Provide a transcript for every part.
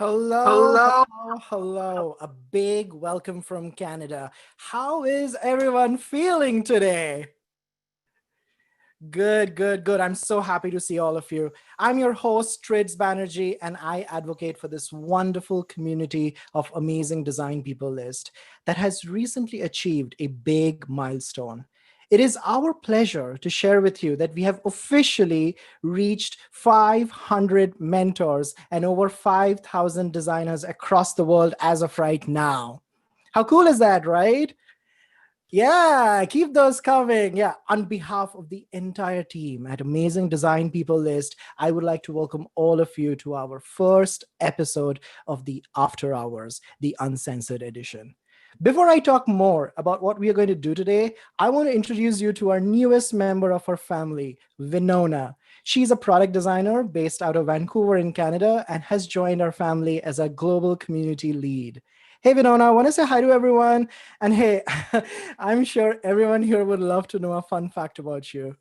Hello, Hello. hello, hello. A big welcome from Canada. How is everyone feeling today? Good, good, good. I'm so happy to see all of you. I'm your host, Trids Banerjee, and I advocate for this wonderful community of amazing design people list that has recently achieved a big milestone. It is our pleasure to share with you that we have officially reached 500 mentors and over 5,000 designers across the world as of right now. How cool is that, right? Yeah, keep those coming. Yeah, on behalf of the entire team at Amazing Design People List, I would like to welcome all of you to our first episode of the After Hours, the Uncensored Edition. Before I talk more about what we are going to do today, I want to introduce you to our newest member of our family, Winona. She's a product designer based out of Vancouver in Canada and has joined our family as a global community lead. Hey, Winona, I want to say hi to everyone. And hey, I'm sure everyone here would love to know a fun fact about you.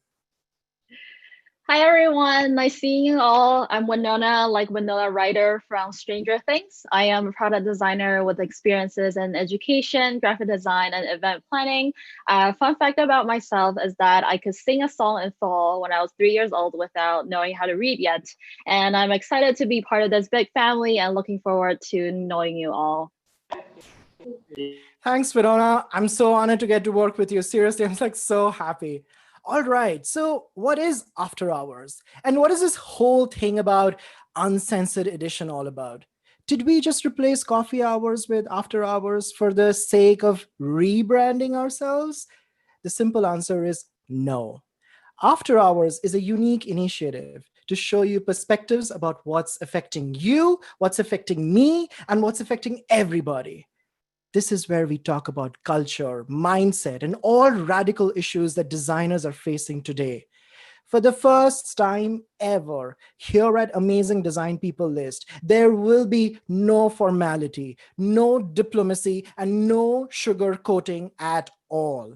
Hi everyone, nice seeing you all. I'm Winona, like Winona Ryder from Stranger Things. I am a product designer with experiences in education, graphic design, and event planning. Fun fact about myself is that I could sing a song in fall when I was 3 years old without knowing how to read yet. And I'm excited to be part of this big family and looking forward to knowing you all. Thanks, Winona. I'm so honored to get to work with you. Seriously, I'm like so happy. All right, so what is After Hours? And what is this whole thing about Uncensored Edition all about? Did we just replace coffee hours with after hours for the sake of rebranding ourselves? The simple answer is no. After Hours is a unique initiative to show you perspectives about what's affecting you, what's affecting me, and what's affecting everybody. This is where we talk about culture, mindset, and all radical issues that designers are facing today. For the first time ever, here at Amazing Design People List, there will be no formality, no diplomacy, and no sugarcoating at all.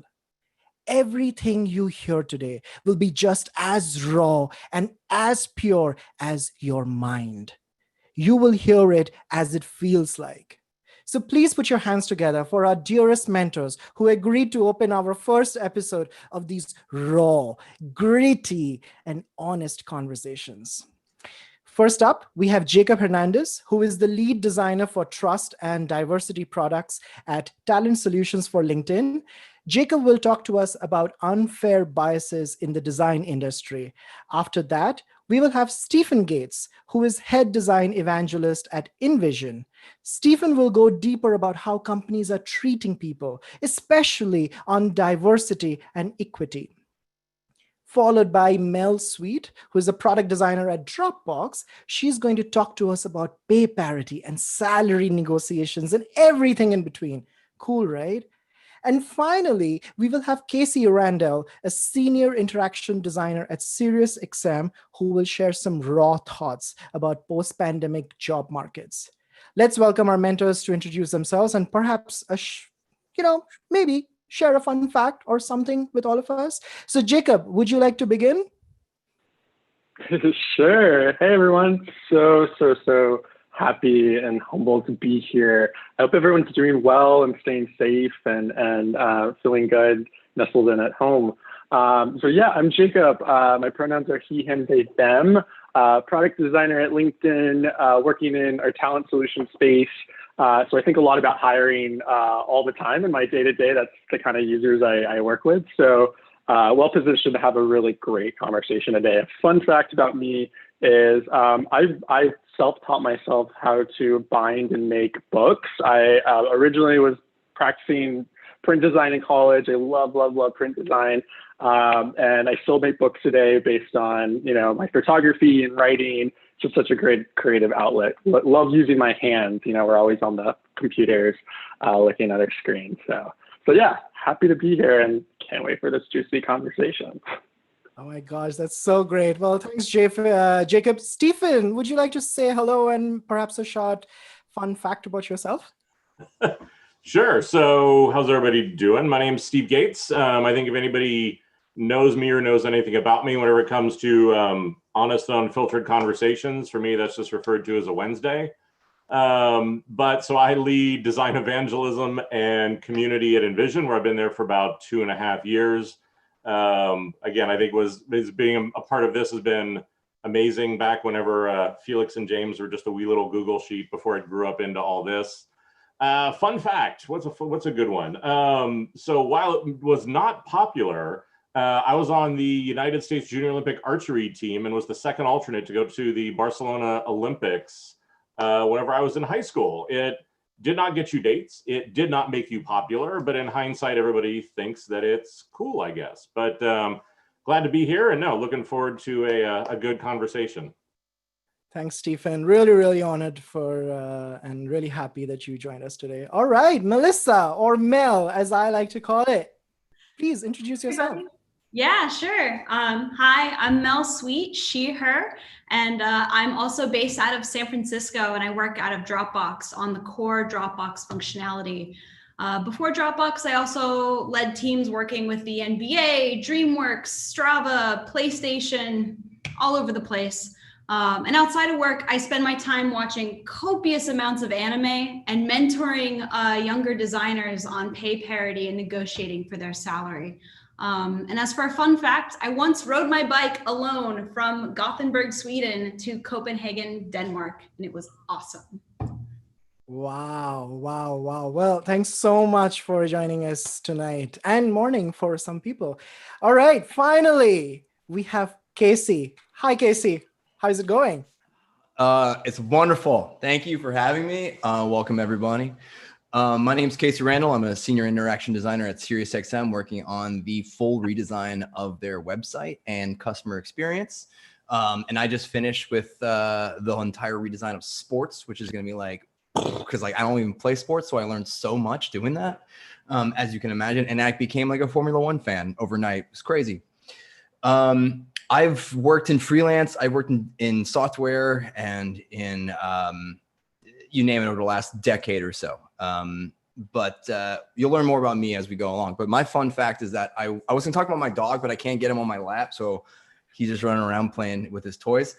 Everything you hear today will be just as raw and as pure as your mind. You will hear it as it feels like. So please put your hands together for our dearest mentors who agreed to open our first episode of these raw, gritty, and honest conversations. First up, we have Jacob Hernandez, who is the lead designer for trust and diversity products at Talent Solutions for LinkedIn. Jacob will talk to us about unfair biases in the design industry. After that, we will have Stephen Gates, who is head design evangelist at InVision. Stephen will go deeper about how companies are treating people, especially on diversity and equity. Followed by Mel Sweet, who is a product designer at Dropbox. She's going to talk to us about pay parity and salary negotiations and everything in between. Cool, right? And finally, we will have Kasey Randall, a senior interaction designer at SiriusXM, who will share some raw thoughts about post-pandemic job markets. Let's welcome our mentors to introduce themselves and perhaps, maybe share a fun fact or something with all of us. So Jacob, would you like to begin? Sure. Hey, everyone. So happy and humbled to be here. I hope everyone's doing well and staying safe and feeling good, nestled in at home. I'm Jacob. My pronouns are he, him, they, them. Product designer at LinkedIn, working in our talent solution space. So I think a lot about hiring all the time in my day-to-day. That's the kind of users I work with. So well positioned to have a really great conversation today. A fun fact about me is I self-taught myself how to bind and make books. I originally was practicing print design in college. I love print design. And I still make books today based on, my photography and writing. It's just such a great creative outlet. Love using my hands. We're always on the computers, looking at our screens. So yeah, happy to be here and can't wait for this juicy conversation. Oh my gosh, that's so great. Well, thanks, Jacob. Stephen, would you like to say hello and perhaps a short fun fact about yourself? Sure. So how's everybody doing? My name's Steve Gates. I think if anybody knows me or knows anything about me, whenever it comes to honest and unfiltered conversations, for me, that's just referred to as a Wednesday. But so I lead design evangelism and community at InVision, where I've been there for about 2.5 years. Again, I think being a part of this has been amazing back whenever Felix and James were just a wee little Google sheet before I grew up into all this. Fun fact, what's a good one? So while it was not popular, I was on the United States Junior Olympic archery team and was the second alternate to go to the Barcelona Olympics whenever I was in high school. It did not get you dates. It did not make you popular, but in hindsight, everybody thinks that it's cool, I guess. But glad to be here, and looking forward to a good conversation. Thanks, Stephen. Really, really honored and really happy that you joined us today. All right, Melissa, or Mel, as I like to call it. Please introduce yourself. Yeah, sure. Hi, I'm Mel Sweet, she, her, and I'm also based out of San Francisco, and I work out of Dropbox on the core Dropbox functionality. Before Dropbox, I also led teams working with the NBA, DreamWorks, Strava, PlayStation, all over the place. And outside of work, I spend my time watching copious amounts of anime and mentoring younger designers on pay parity and negotiating for their salary. And as for a fun fact, I once rode my bike alone from Gothenburg, Sweden to Copenhagen, Denmark, and it was awesome. Wow, wow, wow. Well, thanks so much for joining us tonight and morning for some people. All right, finally, we have Kasey. Hi, Kasey. How's it going? It's wonderful. Thank you for having me. Welcome, everybody. My name is Kasey Randall. I'm a senior interaction designer at SiriusXM, working on the full redesign of their website and customer experience. And I just finished with the entire redesign of sports, which is going to be like, because I don't even play sports, so I learned so much doing that, as you can imagine. And I became like a Formula One fan overnight. It was crazy. I've worked in freelance. I've worked in software and in you name it over the last decade or so. But you'll learn more about me as we go along. But my fun fact is that I was gonna talk about my dog, but I can't get him on my lap, so he's just running around playing with his toys.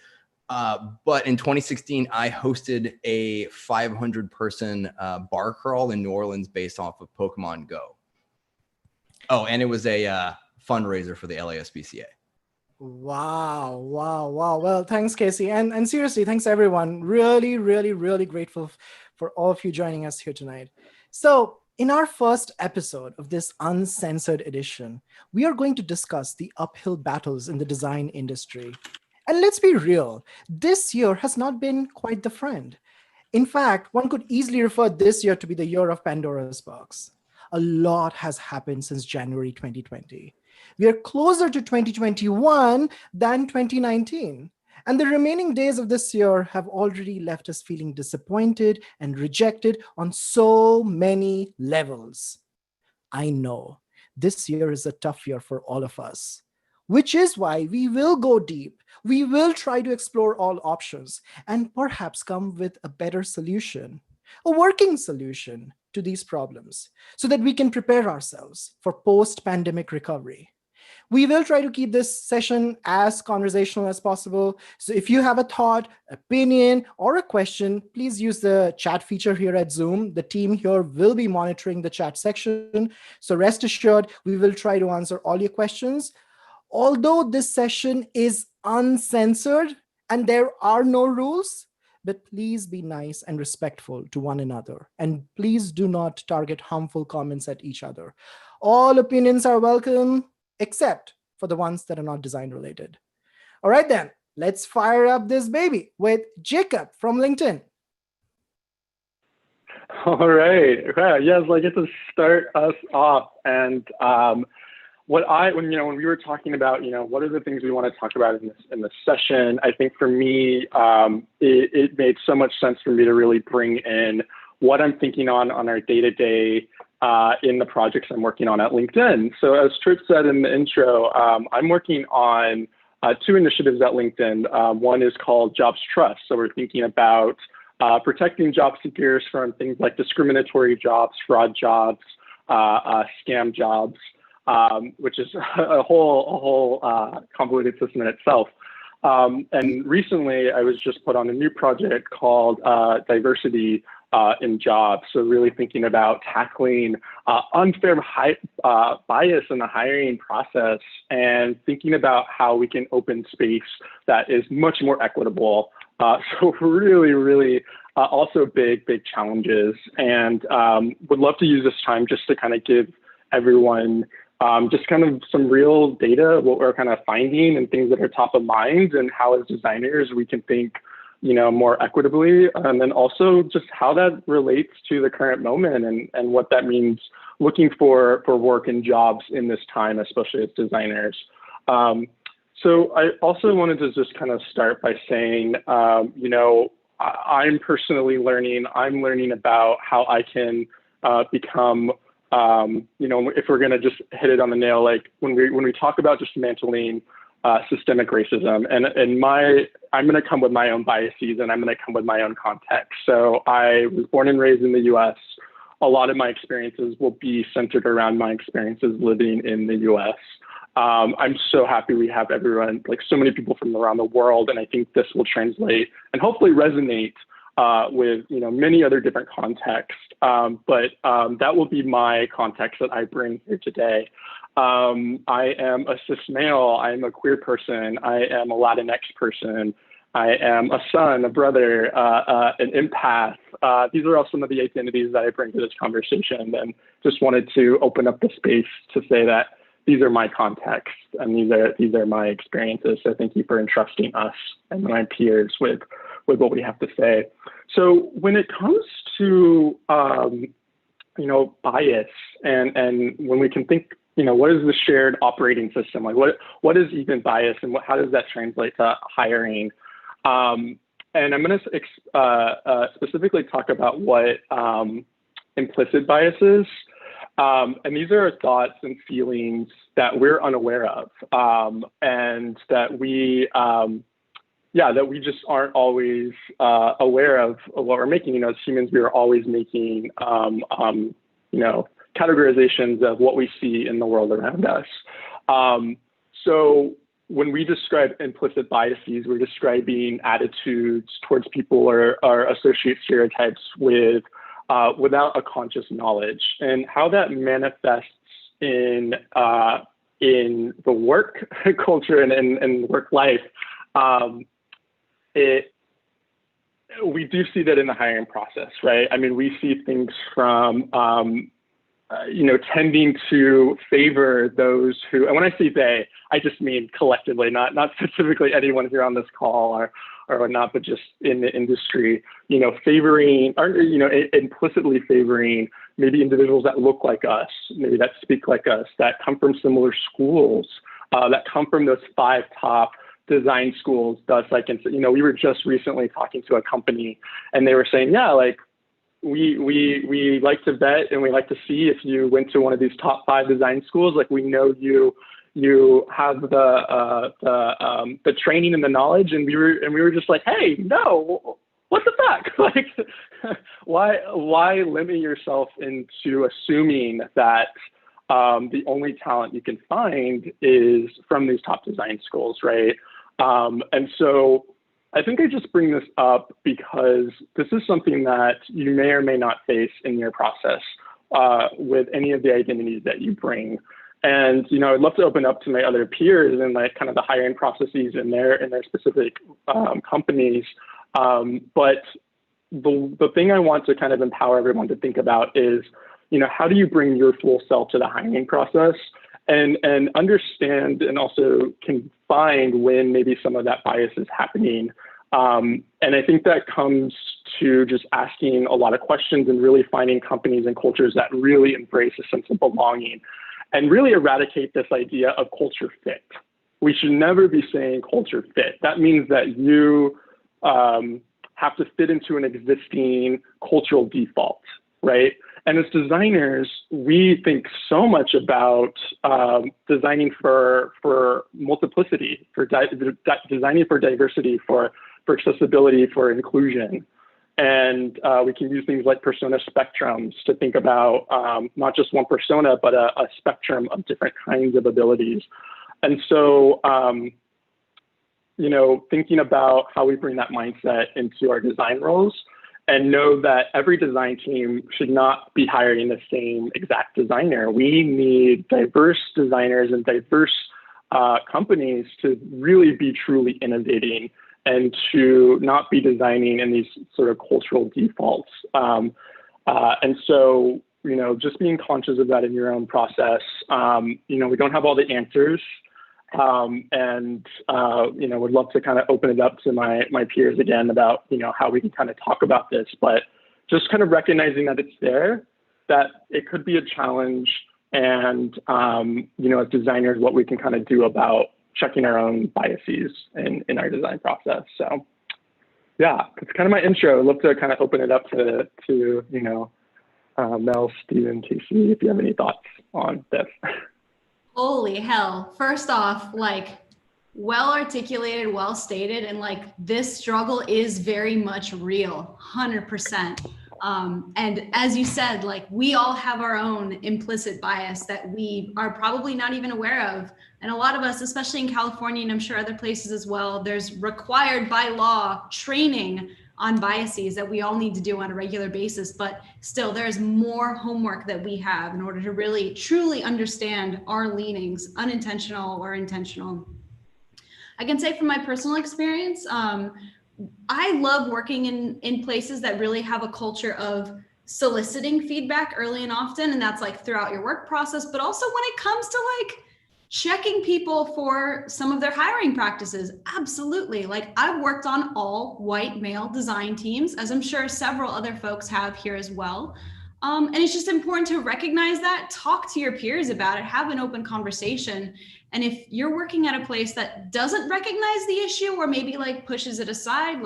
But in 2016, I hosted a 500-person bar crawl in New Orleans based off of Pokemon Go. Oh, and it was a fundraiser for the LASPCA. Wow, wow, wow. Well, thanks, Kasey. And seriously, thanks, everyone. Really, really, really grateful for all of you joining us here tonight. So in our first episode of this Uncensored Edition, we are going to discuss the uphill battles in the design industry. And let's be real, this year has not been quite the friend. In fact, one could easily refer this year to be the year of Pandora's box. A lot has happened since January 2020. We are closer to 2021 than 2019. And the remaining days of this year have already left us feeling disappointed and rejected on so many levels. I know this year is a tough year for all of us, which is why we will go deep. We will try to explore all options and perhaps come with a better solution, a working solution to these problems, so that we can prepare ourselves for post-pandemic recovery. We will try to keep this session as conversational as possible. So if you have a thought, opinion, or a question, please use the chat feature here at Zoom. The team here will be monitoring the chat section. So rest assured, we will try to answer all your questions. Although this session is uncensored and there are no rules, but please be nice and respectful to one another. And please do not target harmful comments at each other. All opinions are welcome, except for the ones that are not design related. All right, then, let's fire up this baby with Jacob from LinkedIn. All right. Yes, I get to start us off. And when we were talking about, what are the things we want to talk about in this session, I think for me, it made so much sense for me to really bring in what I'm thinking on our day-to-day in the projects I'm working on at LinkedIn. So as Trip said in the intro, I'm working on two initiatives at LinkedIn. One is called Jobs Trust. So we're thinking about protecting job seekers from things like discriminatory jobs, fraud jobs, scam jobs, which is a whole convoluted system in itself. And recently, I was just put on a new project called Diversity in Jobs. So really thinking about tackling unfair bias in the hiring process and thinking about how we can open space that is much more equitable. So really, also big challenges. And would love to use this time just to kind of give everyone just kind of some real data of what we're kind of finding and things that are top of mind, and how as designers we can think, more equitably, and then also just how that relates to the current moment and what that means looking for work and jobs in this time, especially as designers. So I also wanted to just kind of start by saying, I'm personally learning. I'm learning about how I can become, if we're going to just hit it on the nail, like when we talk about dismantling systemic racism, and I'm going to come with my own biases, and I'm going to come with my own context. So I was born and raised in the U.S. A lot of my experiences will be centered around my experiences living in the U.S. I'm so happy we have everyone, like so many people from around the world, and I think this will translate and hopefully resonate with many other different contexts. But that will be my context that I bring here today. I am a cis male. I am a queer person. I am a Latinx person. I am a son, a brother, an empath. These are all some of the identities that I bring to this conversation, and just wanted to open up the space to say that these are my contexts and these are my experiences. So thank you for entrusting us and my peers with what we have to say. So when it comes to bias and when we can think, what is the shared operating system? Like what is even bias, and how does that translate to hiring? And I'm going to specifically talk about what implicit bias is. And these are thoughts and feelings that we're unaware of, and that we just aren't always aware of what we're making. As humans, we are always making categorizations of what we see in the world around us. So when we describe implicit biases, we're describing attitudes towards people or associate stereotypes without a conscious knowledge, and how that manifests in the work culture and work life. We do see that in the hiring process, right? I mean, we see things from tending to favor those who, and when I say they, I just mean collectively, not specifically anyone here on this call or not, but just in the industry, favoring, or, implicitly favoring maybe individuals that look like us, maybe that speak like us, that come from similar schools, that come from those 5 top design schools. Thus, we were just recently talking to a company, and they were saying, yeah, like we like to bet and we like to see if you went to one of these top 5 design schools. Like, we know you have the training and the knowledge, and we were just like, hey, no, what the fuck? Like, why limit yourself into assuming that the only talent you can find is from these top design schools, right? And so I think I just bring this up because this is something that you may or may not face in your process with any of the identities that you bring. And, I'd love to open up to my other peers and like kind of the hiring processes in their specific companies. But the thing I want to kind of empower everyone to think about is, how do you bring your full self to the hiring process and understand and also can find when maybe some of that bias is happening. And I think that comes to just asking a lot of questions and really finding companies and cultures that really embrace a sense of belonging and really eradicate this idea of culture fit. We should never be saying culture fit. That means that you have to fit into an existing cultural default, right? And as designers, we think so much about designing for multiplicity, for designing for diversity, for accessibility, for inclusion. And we can use things like persona spectrums to think about not just one persona, but a spectrum of different kinds of abilities. And so thinking about how we bring that mindset into our design roles, and know that every design team should not be hiring the same exact designer. We need diverse designers and diverse companies to really be truly innovating and to not be designing in these sort of cultural defaults. And so, just being conscious of that in your own process. We don't have all the answers. Would love to kind of open it up to my peers again about, how we can kind of talk about this, but just kind of recognizing that it's there, that it could be a challenge, and, as designers, what we can kind of do about checking our own biases in our design process. So yeah, it's kind of my intro. I'd love to kind of open it up to Mel, Steven, Kasey, if you have any thoughts on this. Holy hell. First off, well articulated, well stated, and this struggle is very much real, 100%. And as you said, we all have our own implicit bias that we are probably not even aware of. And a lot of us, especially in California, and I'm sure other places as well, there's required by law training on biases that we all need to do on a regular basis, but still there's more homework that we have in order to really truly understand our leanings, unintentional or intentional. I can say from my personal experience, I love working in places that really have a culture of soliciting feedback early and often, and that's throughout your work process, but also when it comes to checking people for some of their hiring practices. Absolutely. I've worked on all white male design teams, as I'm sure several other folks have here as well. And it's just important to recognize that, talk to your peers about it, have an open conversation. And if you're working at a place that doesn't recognize the issue or maybe pushes it aside,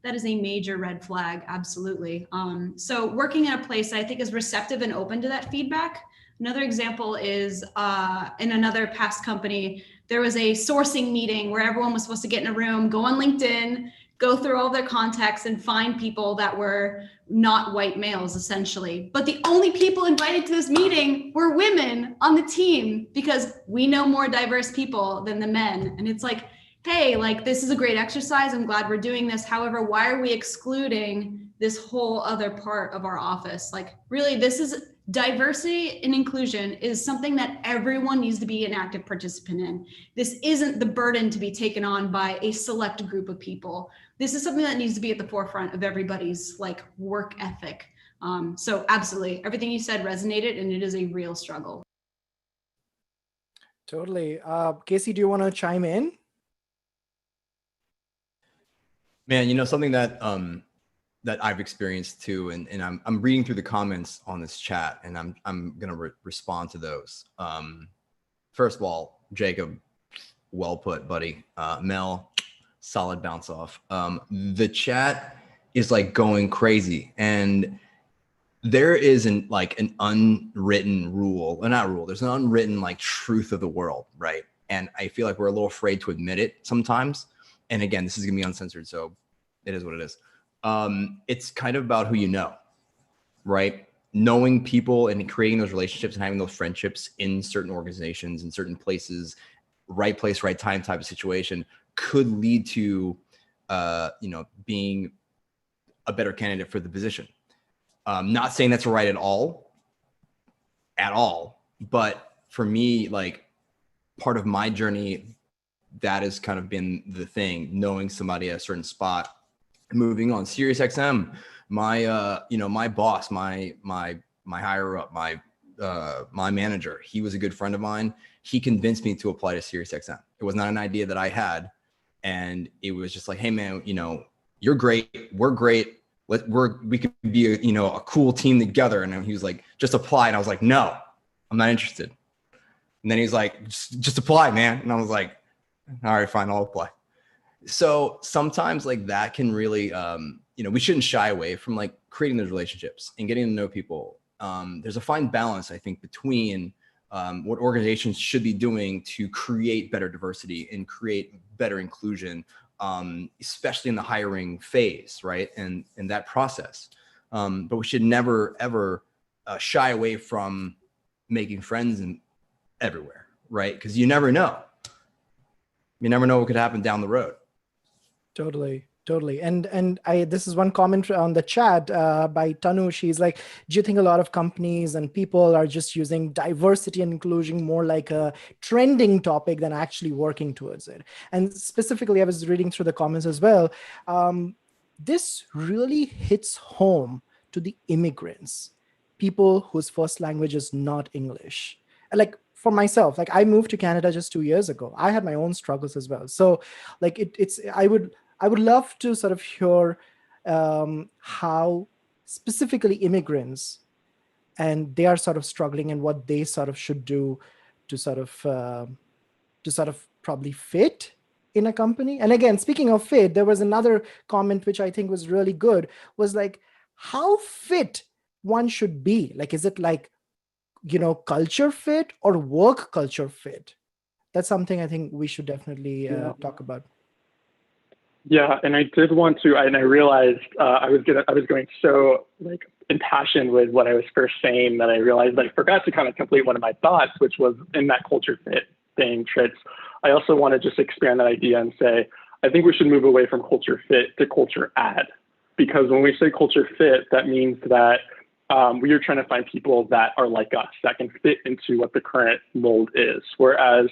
that is a major red flag. Absolutely. So working at a place that I think is receptive and open to that feedback. Another example is in another past company, there was a sourcing meeting where everyone was supposed to get in a room, go on LinkedIn, go through all their contacts and find people that were not white males, essentially. But the only people invited to this meeting were women on the team because we know more diverse people than the men. And it's hey, this is a great exercise. I'm glad we're doing this. However, why are we excluding this whole other part of our office? Really, this is diversity and inclusion is something that everyone needs to be an active participant in. This isn't the burden to be taken on by a select group of people. This is something that needs to be at the forefront of everybody's work ethic. So absolutely, everything you said resonated, and it is a real struggle. Totally. Kasey, do you want to chime in? Man, something that that I've experienced too, and I'm reading through the comments on this chat, and I'm gonna respond to those. First of all, Jacob, well put, buddy. Mel, solid bounce off. The chat is going crazy, and there isn't an unwritten rule, or not rule. There's an unwritten truth of the world, right? And I feel we're a little afraid to admit it sometimes. And again, this is gonna be uncensored, so it is what it is. It's kind of about who you know, right? Knowing people and creating those relationships and having those friendships in certain organizations, in certain places, right place, right time type of situation could lead to, being a better candidate for the position. Not saying that's right at all, but for me, part of my journey, that has kind of been the thing, knowing somebody at a certain spot. Moving on, SiriusXM, my boss, my higher up, my manager, he was a good friend of mine. He convinced me to apply to SiriusXM. It was not an idea that I had, and it was just hey man, you're great, we're great. We could be a cool team together. And he was just apply. And I was no, I'm not interested. And then he's just apply, man. And I was all right, fine, I'll apply. So sometimes that can really, we shouldn't shy away from creating those relationships and getting to know people. There's a fine balance, I think, between what organizations should be doing to create better diversity and create better inclusion, especially in the hiring phase, right? And that process. But we should never, ever shy away from making friends everywhere, right? Because you never know. You never know what could happen down the road. Totally. And this is one comment on the chat by Tanu. She's like, do you think a lot of companies and people are just using diversity and inclusion more like a trending topic than actually working towards it? And specifically, I was reading through the comments as well. This really hits home to the immigrants, people whose first language is not English. Like for myself, like I moved to Canada just 2 years ago. I had my own struggles as well. So like I would love to sort of hear how specifically immigrants and they are sort of struggling and what they sort of should do to sort of probably fit in a company. And again, speaking of fit, there was another comment which I think was really good, was like how fit one should be. Like, is it like, culture fit or work culture fit? That's something I think we should definitely talk about. Yeah, and I did want to, and I realized I was going so like impassioned with what I was first saying that I realized I forgot to kind of complete one of my thoughts, which was in that culture fit thing, Tritz. I also want to just expand that idea and say, I think we should move away from culture fit to culture add, because when we say culture fit, that means that we are trying to find people that are like us, that can fit into what the current mold is. Whereas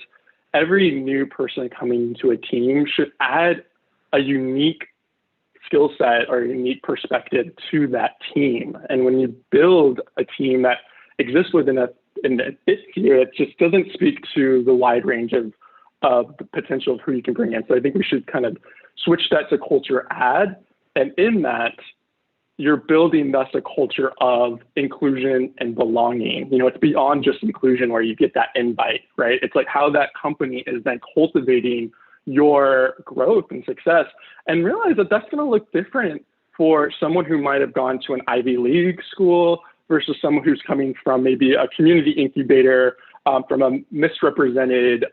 every new person coming into a team should add a unique skill set or a unique perspective to that team. And when you build a team that exists within it here, it just doesn't speak to the wide range of the potential of who you can bring in. So I think we should kind of switch that to culture add. And in that, you're building thus a culture of inclusion and belonging. It's beyond just inclusion where you get that invite, right? It's like how that company is then cultivating your growth and success, and realize that that's going to look different for someone who might have gone to an Ivy League school versus someone who's coming from maybe a community incubator, from a misrepresented,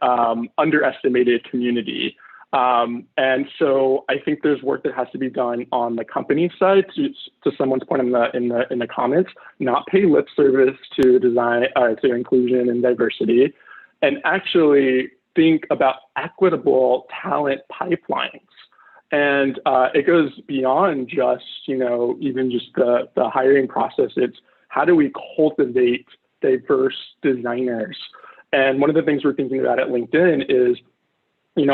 underestimated community. And so I think there's work that has to be done on the company side, to someone's point in the comments, not pay lip service to design, to inclusion and diversity, and actually think about equitable talent pipelines. And it goes beyond just, even just the hiring process. It's how do we cultivate diverse designers? And one of the things we're thinking about at LinkedIn is,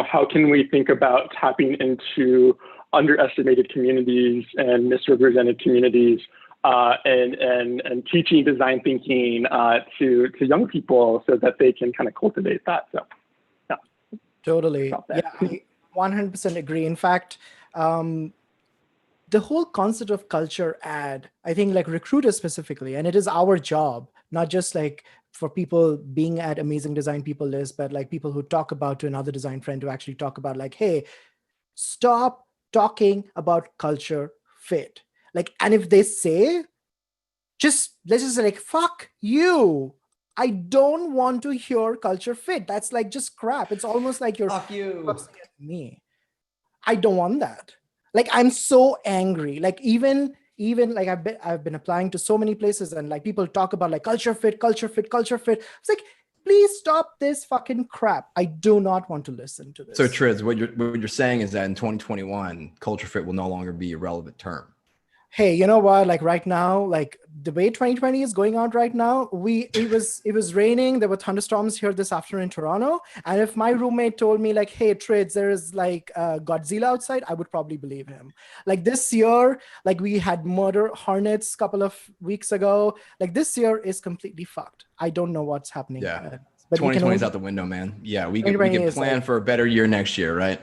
how can we think about tapping into underestimated communities and misrepresented communities, and teaching design thinking to young people so that they can kind of cultivate that. So. Totally. Yeah, I 100% agree. In fact, the whole concept of culture add, I think like recruiters specifically, and it is our job, not just like for people being at Amazing Design People list, but like people who talk about to another design friend to actually talk about like, hey, stop talking about culture fit. Like, and if they say, let's just say like, fuck you. I don't want to hear culture fit. That's like just crap. It's almost like you're Fuck you. at me. I don't want that. Like I'm so angry. Like even like I've been applying to so many places and like people talk about like culture fit. It's like, please stop this fucking crap. I do not want to listen to this. So Triz, what you're saying is that in 2021, culture fit will no longer be a relevant term. Hey, you know what? Like right now, like the way 2020 is going on right now, it was raining. There were thunderstorms here this afternoon in Toronto. And if my roommate told me like, hey, Trids, there is like Godzilla outside, I would probably believe him. Like this year, like we had murder hornets a couple of weeks ago. Like this year is completely fucked. I don't know what's happening. Yeah. But 2020 is out the window, man. Yeah, we can plan like, for a better year next year, right?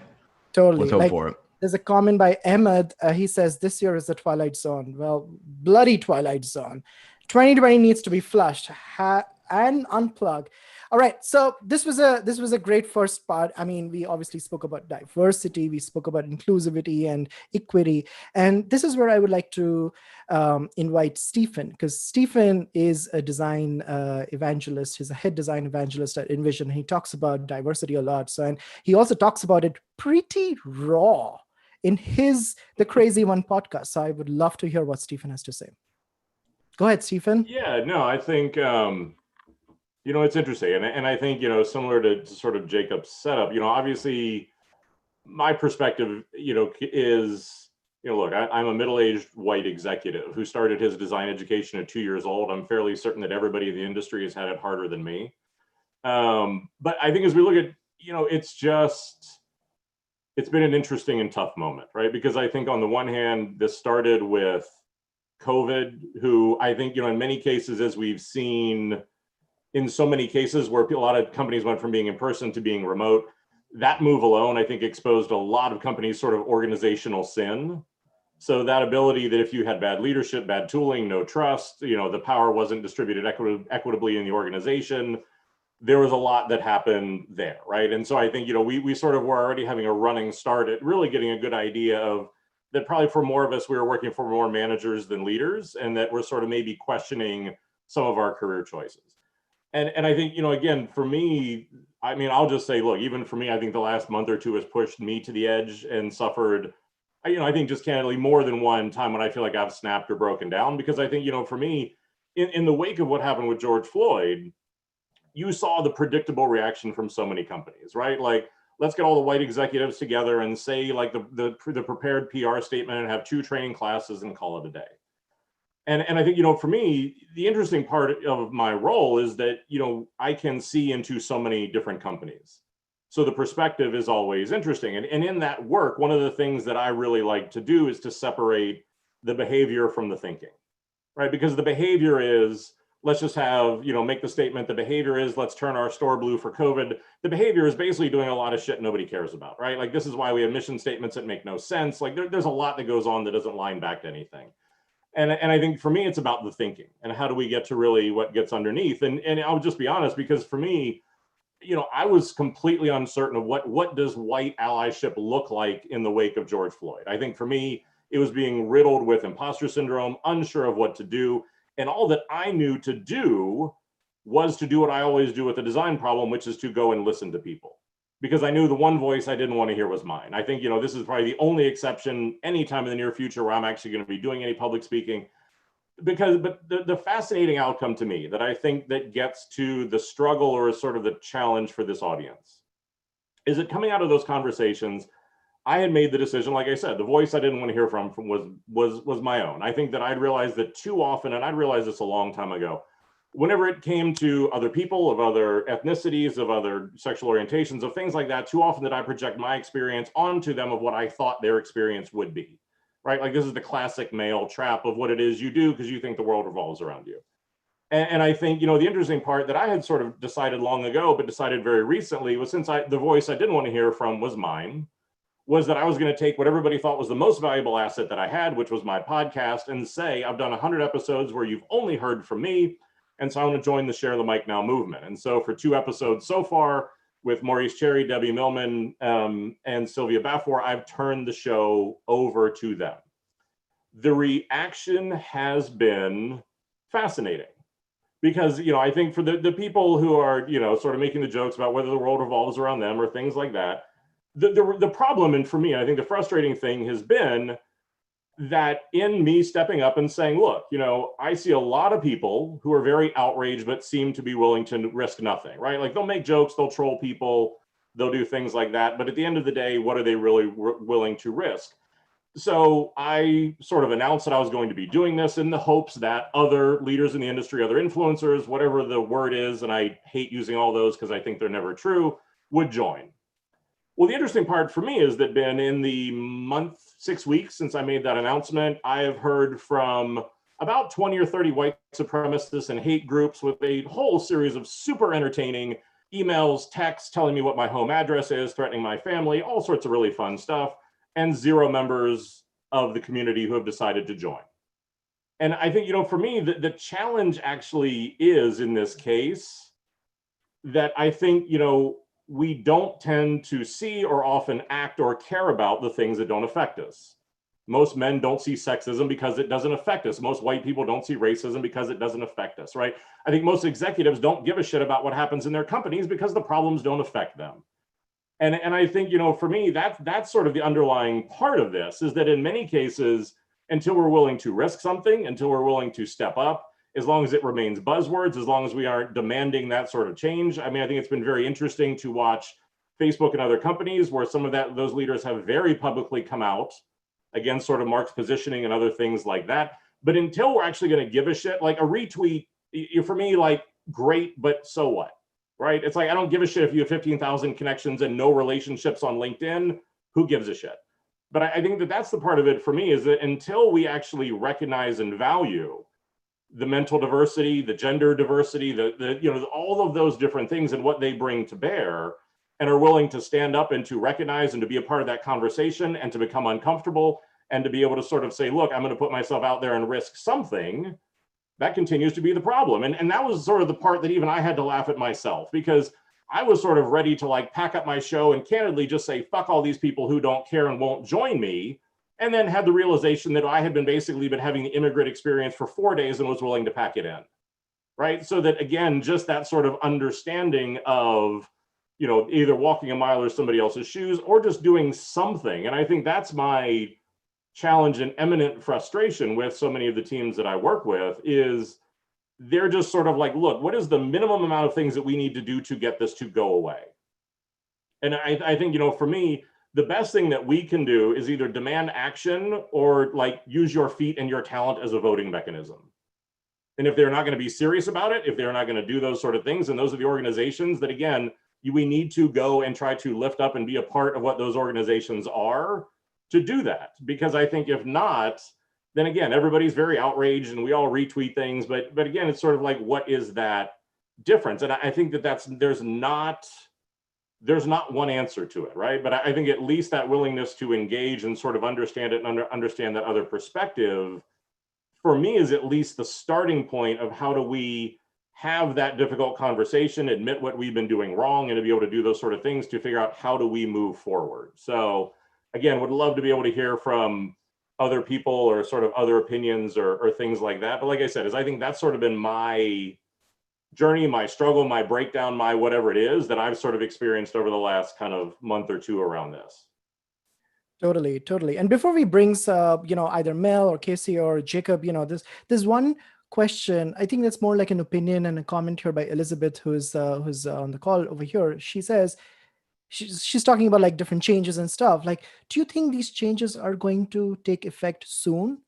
Totally. Let's hope for it. There's a comment by Ahmed. He says, this year is the Twilight Zone. Well, bloody Twilight Zone. 2020 needs to be flushed and unplug. All right. So this was a great first part. I mean, we obviously spoke about diversity. We spoke about inclusivity and equity. And this is where I would like to invite Stephen, because Stephen is a design evangelist. He's a head design evangelist at InVision. He talks about diversity a lot. So, and he also talks about it pretty raw in the Crazy One podcast. So I would love to hear what Stephen has to say. Go ahead, Stephen. Yeah, no, I think, it's interesting. And I think, similar to sort of Jacob's setup, obviously my perspective, is, look, I'm a middle-aged white executive who started his design education at 2 years old. I'm fairly certain that everybody in the industry has had it harder than me. But I think as we look at, it's been an interesting and tough moment, right? Because I think on the one hand, this started with COVID, who I think, in many cases, as we've seen in so many cases where a lot of companies went from being in person to being remote, that move alone, I think, exposed a lot of companies' sort of organizational sin. So that ability that if you had bad leadership, bad tooling, no trust, the power wasn't distributed equitably in the organization, there was a lot that happened there, right? And so I think, we sort of were already having a running start at really getting a good idea of that probably for more of us, we were working for more managers than leaders, and that we're sort of maybe questioning some of our career choices. And I think, again, for me, I mean, I'll just say, look, even for me, I think the last month or two has pushed me to the edge and suffered, I think just candidly more than one time when I feel like I've snapped or broken down, because I think, for me, in the wake of what happened with George Floyd, you saw the predictable reaction from so many companies, right? Like, let's get all the white executives together and say like the prepared PR statement and have 2 training classes and call it a day. And I think, for me, the interesting part of my role is that, I can see into so many different companies. So the perspective is always interesting. And in that work, one of the things that I really like to do is to separate the behavior from the thinking, right? Because the behavior is, let's just have, make the statement, the behavior is, let's turn our store blue for COVID. The behavior is basically doing a lot of shit nobody cares about, right? Like, this is why we have mission statements that make no sense. Like, there's a lot that goes on that doesn't line back to anything. And I think for me, it's about the thinking and how do we get to really what gets underneath. And I'll just be honest, because for me, I was completely uncertain of what does white allyship look like in the wake of George Floyd. I think for me, it was being riddled with imposter syndrome, unsure of what to do. And all that I knew to do was to do what I always do with a design problem, which is to go and listen to people. Because I knew the one voice I didn't want to hear was mine. I think, this is probably the only exception anytime in the near future where I'm actually going to be doing any public speaking. But the fascinating outcome to me that I think that gets to the struggle or sort of the challenge for this audience is that coming out of those conversations, I had made the decision, like I said, the voice I didn't want to hear from was my own. I think that I'd realized that too often, and I'd realized this a long time ago, whenever it came to other people of other ethnicities, of other sexual orientations, of things like that, too often that I project my experience onto them of what I thought their experience would be, right? Like, this is the classic male trap of what it is you do because you think the world revolves around you. And I think, the interesting part that I had sort of decided long ago, but decided very recently, was since the voice I didn't want to hear from was mine, was that I was going to take what everybody thought was the most valuable asset that I had, which was my podcast, and say, I've done 100 episodes where you've only heard from me. And so I want to join the Share the Mic Now movement. And so for 2 episodes so far with Maurice Cherry, Debbie Millman, and Sylvia Bafor, I've turned the show over to them. The reaction has been fascinating because, I think for the people who are, sort of making the jokes about whether the world revolves around them or things like that, the problem, and for me, I think the frustrating thing has been that in me stepping up and saying, look, I see a lot of people who are very outraged, but seem to be willing to risk nothing, right? Like, they'll make jokes, they'll troll people, they'll do things like that. But at the end of the day, what are they really willing to risk? So I sort of announced that I was going to be doing this in the hopes that other leaders in the industry, other influencers, whatever the word is, and I hate using all those because I think they're never true, would join. Well, the interesting part for me is that, Ben, in the month, 6 weeks since I made that announcement, I have heard from about 20 or 30 white supremacists and hate groups with a whole series of super entertaining emails, texts telling me what my home address is, threatening my family, all sorts of really fun stuff, and 0 members of the community who have decided to join. And I think, for me, the challenge actually is in this case that I think, we don't tend to see or often act or care about the things that don't affect us. Most men don't see sexism because it doesn't affect us. Most white people don't see racism because it doesn't affect us, right? I think most executives don't give a shit about what happens in their companies because the problems don't affect them. And I think, for me, that's sort of the underlying part of this, is that in many cases, until we're willing to risk something, until we're willing to step up, as long as it remains buzzwords, as long as we aren't demanding that sort of change. I mean, I think it's been very interesting to watch Facebook and other companies where some of those leaders have very publicly come out against sort of Mark's positioning and other things like that. But until we're actually going to give a shit, like a retweet, for me, like great, but so what, right? It's like, I don't give a shit if you have 15,000 connections and no relationships on LinkedIn. Who gives a shit? But I think that that's the part of it for me, is that until we actually recognize and value the mental diversity, the gender diversity, the all of those different things and what they bring to bear, and are willing to stand up and to recognize and to be a part of that conversation and to become uncomfortable and to be able to sort of say, look, I'm going to put myself out there and risk something, that continues to be the problem. And that was sort of the part that even I had to laugh at myself, because I was sort of ready to like pack up my show and candidly just say, fuck all these people who don't care and won't join me. And then had the realization that I had basically been having the immigrant experience for 4 days and was willing to pack it in, right? So that, again, just that sort of understanding of, either walking a mile or somebody else's shoes or just doing something. And I think that's my challenge and eminent frustration with so many of the teams that I work with, is they're just sort of like, look, what is the minimum amount of things that we need to do to get this to go away? And I think, for me, the best thing that we can do is either demand action or like use your feet and your talent as a voting mechanism. And if they're not going to be serious about it, if they're not going to do those sort of things, and those are the organizations that, again, we need to go and try to lift up and be a part of what those organizations are to do that. Because I think if not, then again, everybody's very outraged and we all retweet things. But again, it's sort of like, what is that difference? And I think that there's not one answer to it, right? But I think at least that willingness to engage and sort of understand it and understand that other perspective, for me, is at least the starting point of how do we have that difficult conversation, admit what we've been doing wrong, and to be able to do those sort of things to figure out how do we move forward. So again, would love to be able to hear from other people or sort of other opinions or things like that. But like I said, I think that's sort of been my journey, my struggle, my breakdown, my whatever it is that I've sort of experienced over the last kind of month or two around this. Totally. And before we bring, either Mel or Kasey or Jacob, there's one question. I think that's more like an opinion and a comment here by Elizabeth, who's on the call over here. She says, she's talking about like different changes and stuff. Like, do you think these changes are going to take effect soon?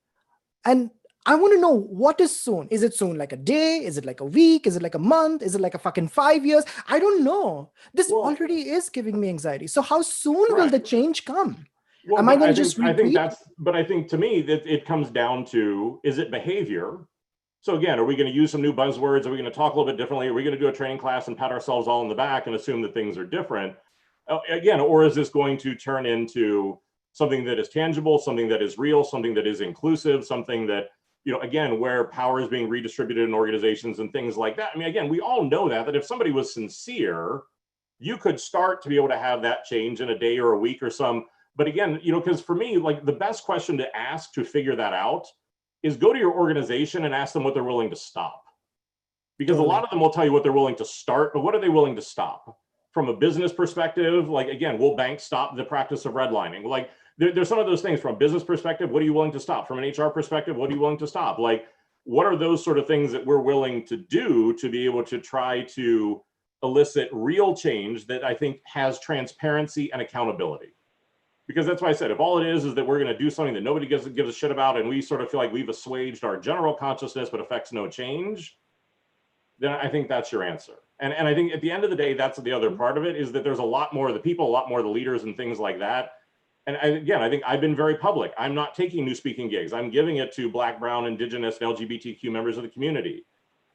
And I want to know, what is soon? Is it soon like a day? Is it like a week? Is it like a month? Is it like a fucking 5 years? I don't know. This already is giving me anxiety. So how soon will the change come? Well, am I going to just retweet? I think to me that it comes down to, is it behavior? So again, are we going to use some new buzzwords? Are we going to talk a little bit differently? Are we going to do a training class and pat ourselves all in the back and assume that things are different? Again, or is this going to turn into something that is tangible, something that is real, something that is inclusive, something that, again, where power is being redistributed in organizations and things like that. I mean, again, we all know that if somebody was sincere, you could start to be able to have that change in a day or a week or some. But again, because for me, like the best question to ask to figure that out is go to your organization and ask them what they're willing to stop. Because a lot of them will tell you what they're willing to start, but what are they willing to stop? From a business perspective, like, again, will banks stop the practice of redlining? Like, there's some of those things. From a business perspective, what are you willing to stop? From an HR perspective, what are you willing to stop? Like, what are those sort of things that we're willing to do to be able to try to elicit real change that I think has transparency and accountability? Because that's why I said, if all it is that we're going to do something that nobody gives a shit about, and we sort of feel like we've assuaged our general consciousness but affects no change, then I think that's your answer. And I think at the end of the day, that's the other part of it, is that there's a lot more of the people, a lot more of the leaders and things like that. And again, I think I've been very public. I'm not taking new speaking gigs. I'm giving it to Black, Brown, Indigenous, and LGBTQ members of the community.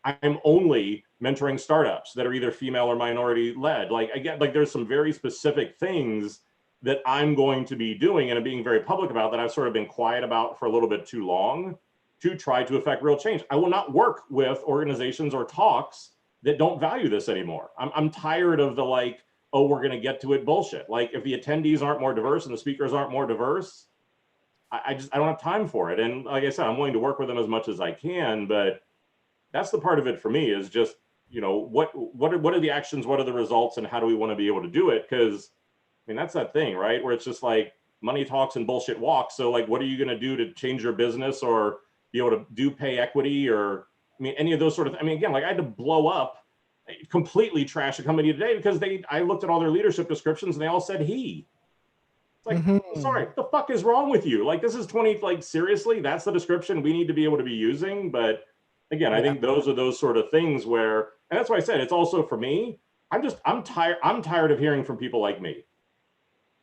I'm only mentoring startups that are either female or minority led. Like, again, like there's some very specific things that I'm going to be doing and I'm being very public about that I've sort of been quiet about for a little bit too long to try to affect real change. I will not work with organizations or talks that don't value this anymore. I'm tired of the like, oh, we're going to get to it bullshit. Like, if the attendees aren't more diverse and the speakers aren't more diverse, I don't have time for it. And like I said, I'm willing to work with them as much as I can, but that's the part of it for me, is just, what are the actions, what are the results, and how do we want to be able to do it? Because I mean, that's that thing, right? Where it's just like money talks and bullshit walks. So like, what are you going to do to change your business or be able to do pay equity, or, I mean, any of those sort of, I mean, again, like I had to blow up completely trash a company today because I looked at all their leadership descriptions and they all said he. It's like, sorry, what the fuck is wrong with you? Like, this is seriously, that's the description we need to be able to be using. But again, I think those are those sort of things where, and that's why I said, it's also for me, I'm tired of hearing from people like me.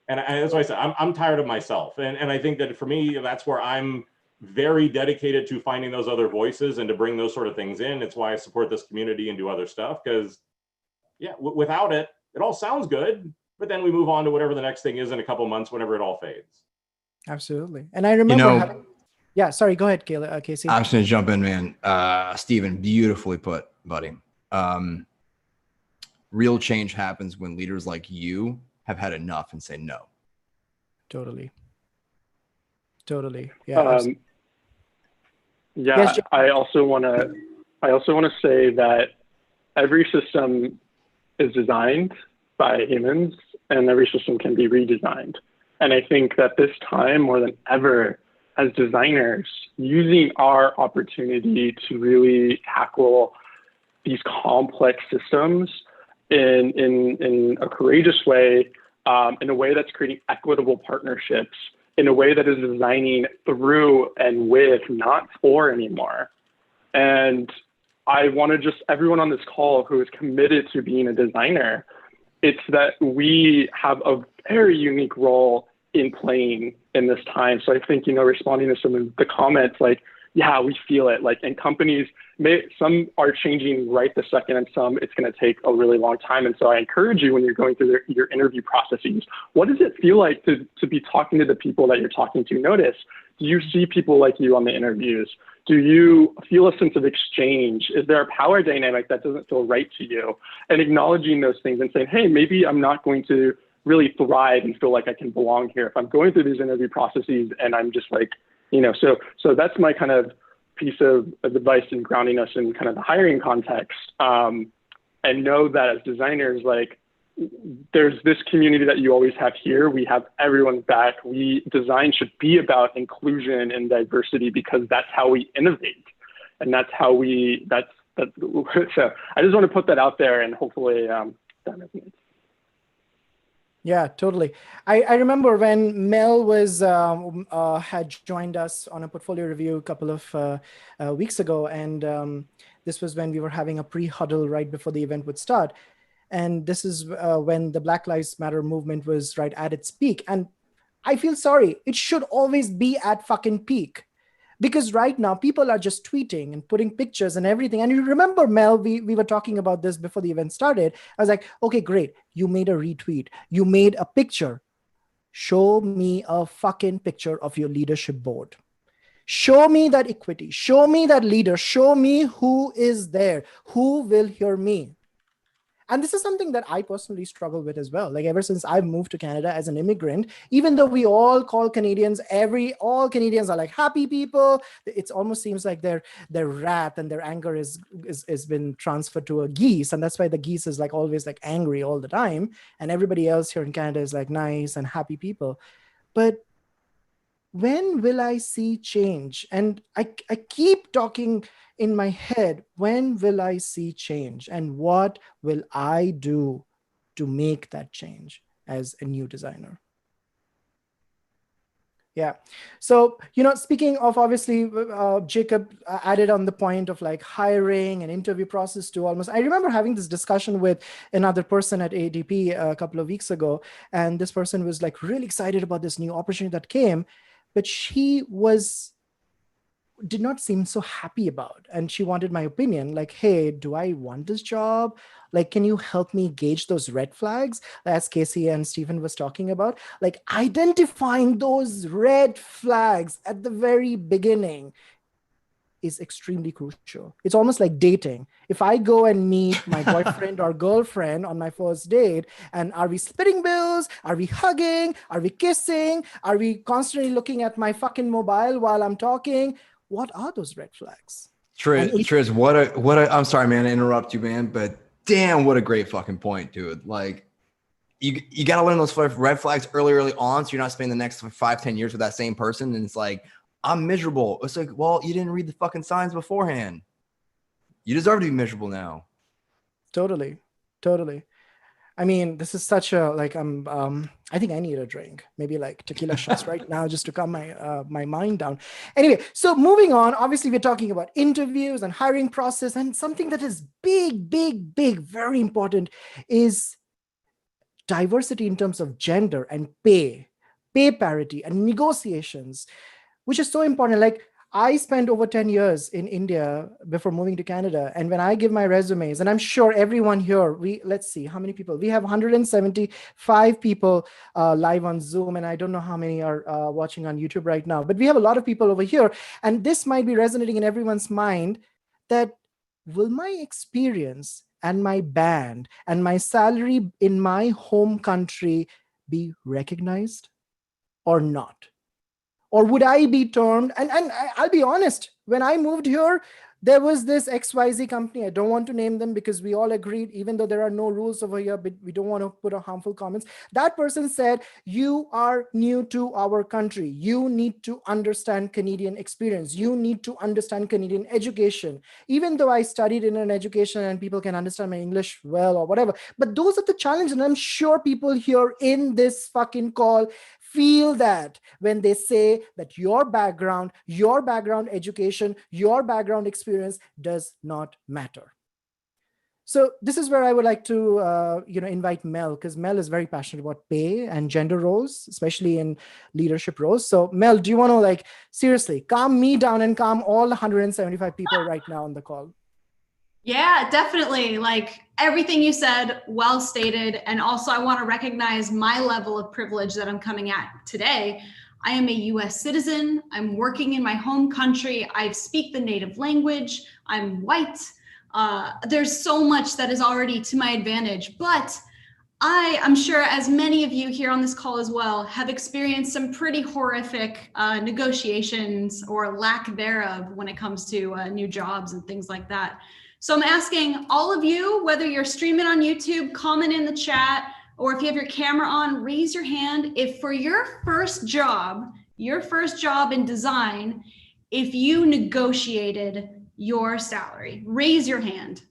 And that's why I said, I'm tired of myself. And I think that for me, that's where I'm very dedicated to finding those other voices and to bring those sort of things in. It's why I support this community and do other stuff. Because without it, it all sounds good, but then we move on to whatever the next thing is in a couple months, whenever it all fades. Absolutely. And I remember sorry, go ahead, Kasey. I'm just going to jump in, man. Stephen, beautifully put, buddy. Real change happens when leaders like you have had enough and say no. Totally. Yeah. Yes, I also want to say that every system is designed by humans and every system can be redesigned. And I think that this time more than ever, as designers, using our opportunity to really tackle these complex systems in a courageous way, in a way that's creating equitable partnerships, in a way that is designing through and with, not for anymore. And I want to just, everyone on this call who is committed to being a designer, it's that we have a very unique role in playing in this time. So I think, responding to some of the comments, like, yeah, we feel it. Like, and companies some are changing right this second, and some it's going to take a really long time. And so I encourage you, when you're going through your interview processes, what does it feel like to be talking to the people that you're talking to? Notice, do you see people like you on the interviews? Do you feel a sense of exchange? Is there a power dynamic that doesn't feel right to you? And acknowledging those things and saying, hey, maybe I'm not going to really thrive and feel like I can belong here if I'm going through these interview processes and I'm just like, so that's my kind of piece of advice in grounding us in kind of the hiring context. And know that as designers, like, there's this community that you always have here. We have everyone's back. Design should be about inclusion and diversity because that's how we innovate. And that's how so I just want to put that out there, and hopefully that resonates. Yeah, totally. I remember when Mel had joined us on a portfolio review a couple of weeks ago, and this was when we were having a pre-huddle right before the event would start. And this is when the Black Lives Matter movement was right at its peak. And I feel sorry. It should always be at fucking peak. Because right now, people are just tweeting and putting pictures and everything. And you remember, Mel, we were talking about this before the event started. I was like, okay, great. You made a retweet. You made a picture. Show me a fucking picture of your leadership board. Show me that equity. Show me that leader. Show me who is there. Who will hear me? And this is something that I personally struggle with as well. Like, ever since I've moved to Canada as an immigrant, even though we all call Canadians, all Canadians are like happy people, it almost seems like their wrath and their anger is been transferred to a geese. And that's why the geese is like always like angry all the time. And everybody else here in Canada is like nice and happy people. But when will I see change? And I keep talking in my head, when will I see change? And what will I do to make that change as a new designer? Yeah. So, speaking of, obviously, Jacob added on the point of like hiring and interview process to almost, I remember having this discussion with another person at ADP a couple of weeks ago. And this person was like really excited about this new opportunity that came, but she did not seem so happy about. And she wanted my opinion, like, hey, do I want this job? Like, can you help me gauge those red flags, as Kasey and Stephen was talking about? Like, identifying those red flags at the very beginning is extremely crucial. It's almost like dating. If I go and meet my boyfriend or girlfriend on my first date, and are we splitting bills? Are we hugging? Are we kissing? Are we constantly looking at my fucking mobile while I'm talking? What are those red flags? Triz, what a, I'm sorry, man, to interrupt you, man, but damn, what a great fucking point, dude. Like, you got to learn those red flags early on, so you're not spending the next 5-10 years with that same person. And it's like, I'm miserable. It's like, well, you didn't read the fucking signs beforehand. You deserve to be miserable now. Totally. Totally. I mean, this is such a like I think I need a drink, maybe like tequila shots right now just to calm my mind down. Anyway, so moving on, obviously we're talking about interviews and hiring process, and something that is big, big, big, very important is diversity in terms of gender and pay parity and negotiations, which is so important. Like I spent over 10 years in India before moving to Canada. And when I give my resumes, and I'm sure everyone here, let's see how many people, we have 175 people live on Zoom. And I don't know how many are watching on YouTube right now, but we have a lot of people over here. And this might be resonating in everyone's mind that will my experience and my band and my salary in my home country be recognized or not? Or would I be termed, and I'll be honest, when I moved here, there was this XYZ company. I don't want to name them because we all agreed, even though there are no rules over here, but we don't want to put a harmful comments. That person said, you are new to our country. You need to understand Canadian experience. You need to understand Canadian education. Even though I studied in an education and people can understand my English well or whatever, but those are the challenges. And I'm sure people here in this fucking call feel that when they say that your background education, your background experience does not matter. So this is where I would like to invite Mel, because Mel is very passionate about pay and gender roles, especially in leadership roles. So Mel, do you want to seriously calm me down and calm all 175 people right now on the call? Yeah, definitely. Everything you said, well stated. And also I want to recognize my level of privilege that I'm coming at today. I am a US citizen. I'm working in my home country. I speak the native language. I'm white. There's so much that is already to my advantage, but I'm sure as many of you here on this call as well have experienced some pretty horrific negotiations or lack thereof when it comes to new jobs and things like that. So I'm asking all of you, whether you're streaming on YouTube, comment in the chat, or if you have your camera on, raise your hand. If for your first job in design, if you negotiated your salary, raise your hand.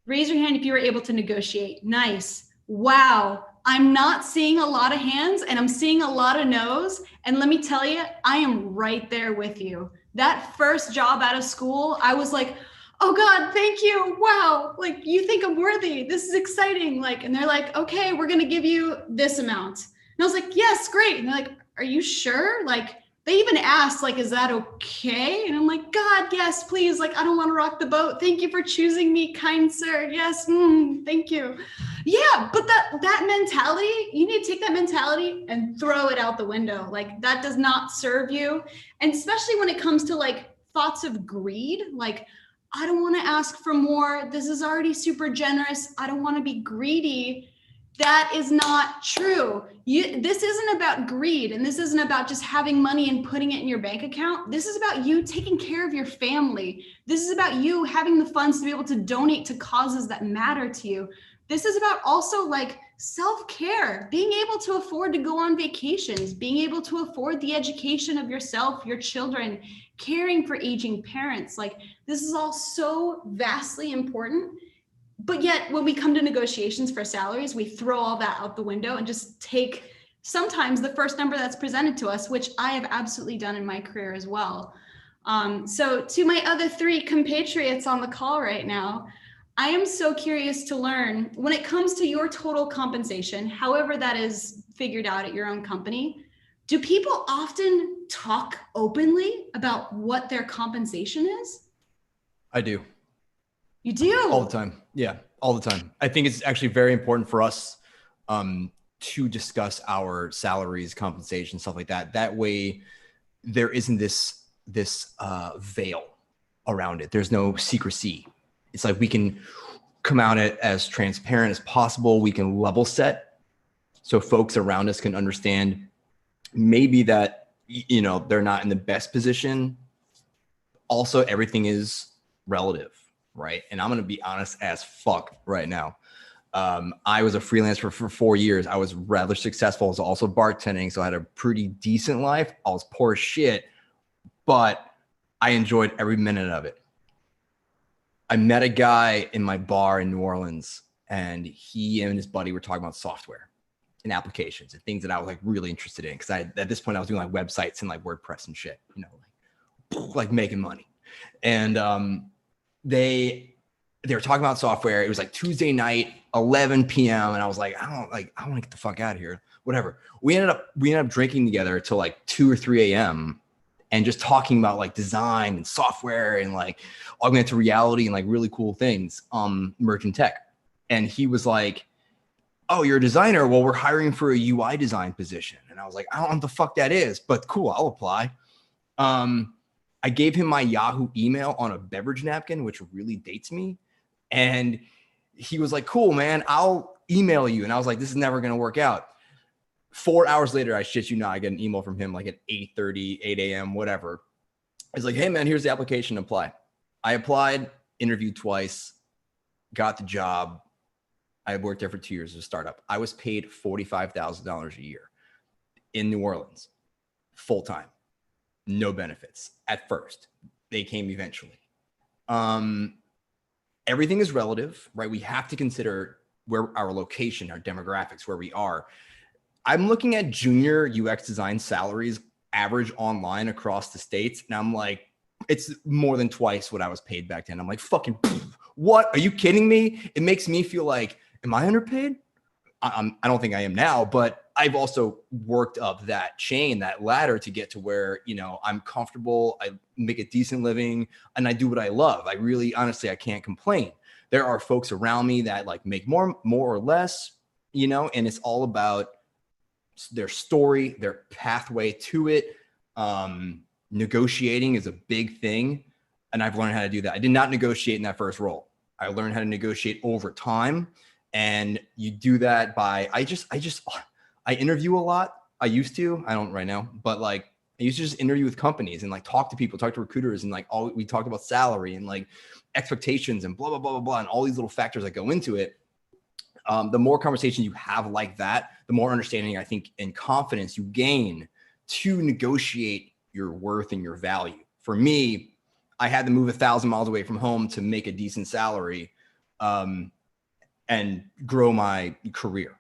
Raise your hand if you were able to negotiate. Nice. Wow. I'm not seeing a lot of hands and I'm seeing a lot of no's. And let me tell you, I am right there with you. That first job out of school, I was like, oh God, thank you. Wow. You think I'm worthy. This is exciting. And they're like, okay, we're going to give you this amount. And I was like, yes, great. And they're like, are you sure? They even asked, is that okay? And I'm like, God, yes, please. I don't want to rock the boat. Thank you for choosing me, kind sir. Yes. Thank you. Yeah. But that mentality, you need to take that mentality and throw it out the window. That does not serve you. And especially when it comes to thoughts of greed, I don't want to ask for more. This is already super generous. I don't want to be greedy. That is not true. This isn't about greed, and this isn't about just having money and putting it in your bank account. This is about you taking care of your family. This is about you having the funds to be able to donate to causes that matter to you. This is about also self-care, being able to afford to go on vacations, being able to afford the education of yourself, your children, caring for aging parents. This is all so vastly important. But yet when we come to negotiations for salaries, we throw all that out the window and just take sometimes the first number that's presented to us, which I have absolutely done in my career as well. So to my other three compatriots on the call right now, I am so curious to learn when it comes to your total compensation, however that is figured out at your own company, do people often talk openly about what their compensation is? I do. You do? All the time. Yeah, all the time. I think it's actually very important for us to discuss our salaries, compensation, stuff like that. That way there isn't this veil around it. There's no secrecy. It's we can come out as transparent as possible. We can level set so folks around us can understand maybe that, they're not in the best position. Also, everything is relative, right? And I'm going to be honest as fuck right now. I was a freelancer for 4 years. I was rather successful. I was also bartending, so I had a pretty decent life. I was poor as shit, but I enjoyed every minute of it. I met a guy in my bar in New Orleans, and he and his buddy were talking about software and applications and things that I was like really interested in. Because at this point I was doing like websites and like WordPress and shit, you know, like making money. And they were talking about software. It was like Tuesday night, 11 p.m. And I was like, I want to get the fuck out of here. Whatever. We ended up drinking together till like 2 or 3 a.m. and just talking about like design and software and like augmented reality and like really cool things, emerging tech. And he was like, oh, you're a designer. Well, we're hiring for a UI design position. And I was like, I don't know what the fuck that is, but cool, I'll apply. I gave him my Yahoo email on a beverage napkin, which really dates me. And he was like, cool, man, I'll email you. And I was like, this is never going to work out. 4 hours later, I shit you not, I get an email from him like at 8:30, 8 a.m., whatever. He's like, hey, man, here's the application, apply. I applied, interviewed twice, got the job. I worked there for 2 years as a startup. I was paid $45,000 a year in New Orleans, full-time, no benefits at first. They came eventually. Everything is relative, right? We have to consider where our location, our demographics, where we are. I'm looking at junior UX design salaries average online across the States. And I'm like, it's more than twice what I was paid back then. I'm like, fucking, what? Are you kidding me? It makes me feel like, am I underpaid? I don't think I am now, but I've also worked up that chain, that ladder to get to where, you know, I'm comfortable, I make a decent living, and I do what I love. I really, honestly, I can't complain. There are folks around me that like make more or less, you know, and it's all about their story, their pathway to it. Negotiating is a big thing. And I've learned how to do that. I did not negotiate in that first role. I learned how to negotiate over time. And you do that by, I interview a lot. I used to, I don't right now, but like I used to just interview with companies and like talk to people, talk to recruiters, and like we talked about salary and like expectations and blah, blah, blah, blah, blah, and all these little factors that go into it. The more conversations you have like that, the more understanding, I think, and confidence you gain to negotiate your worth and your value. For me, I had to move 1,000 miles away from home to make a decent salary and grow my career.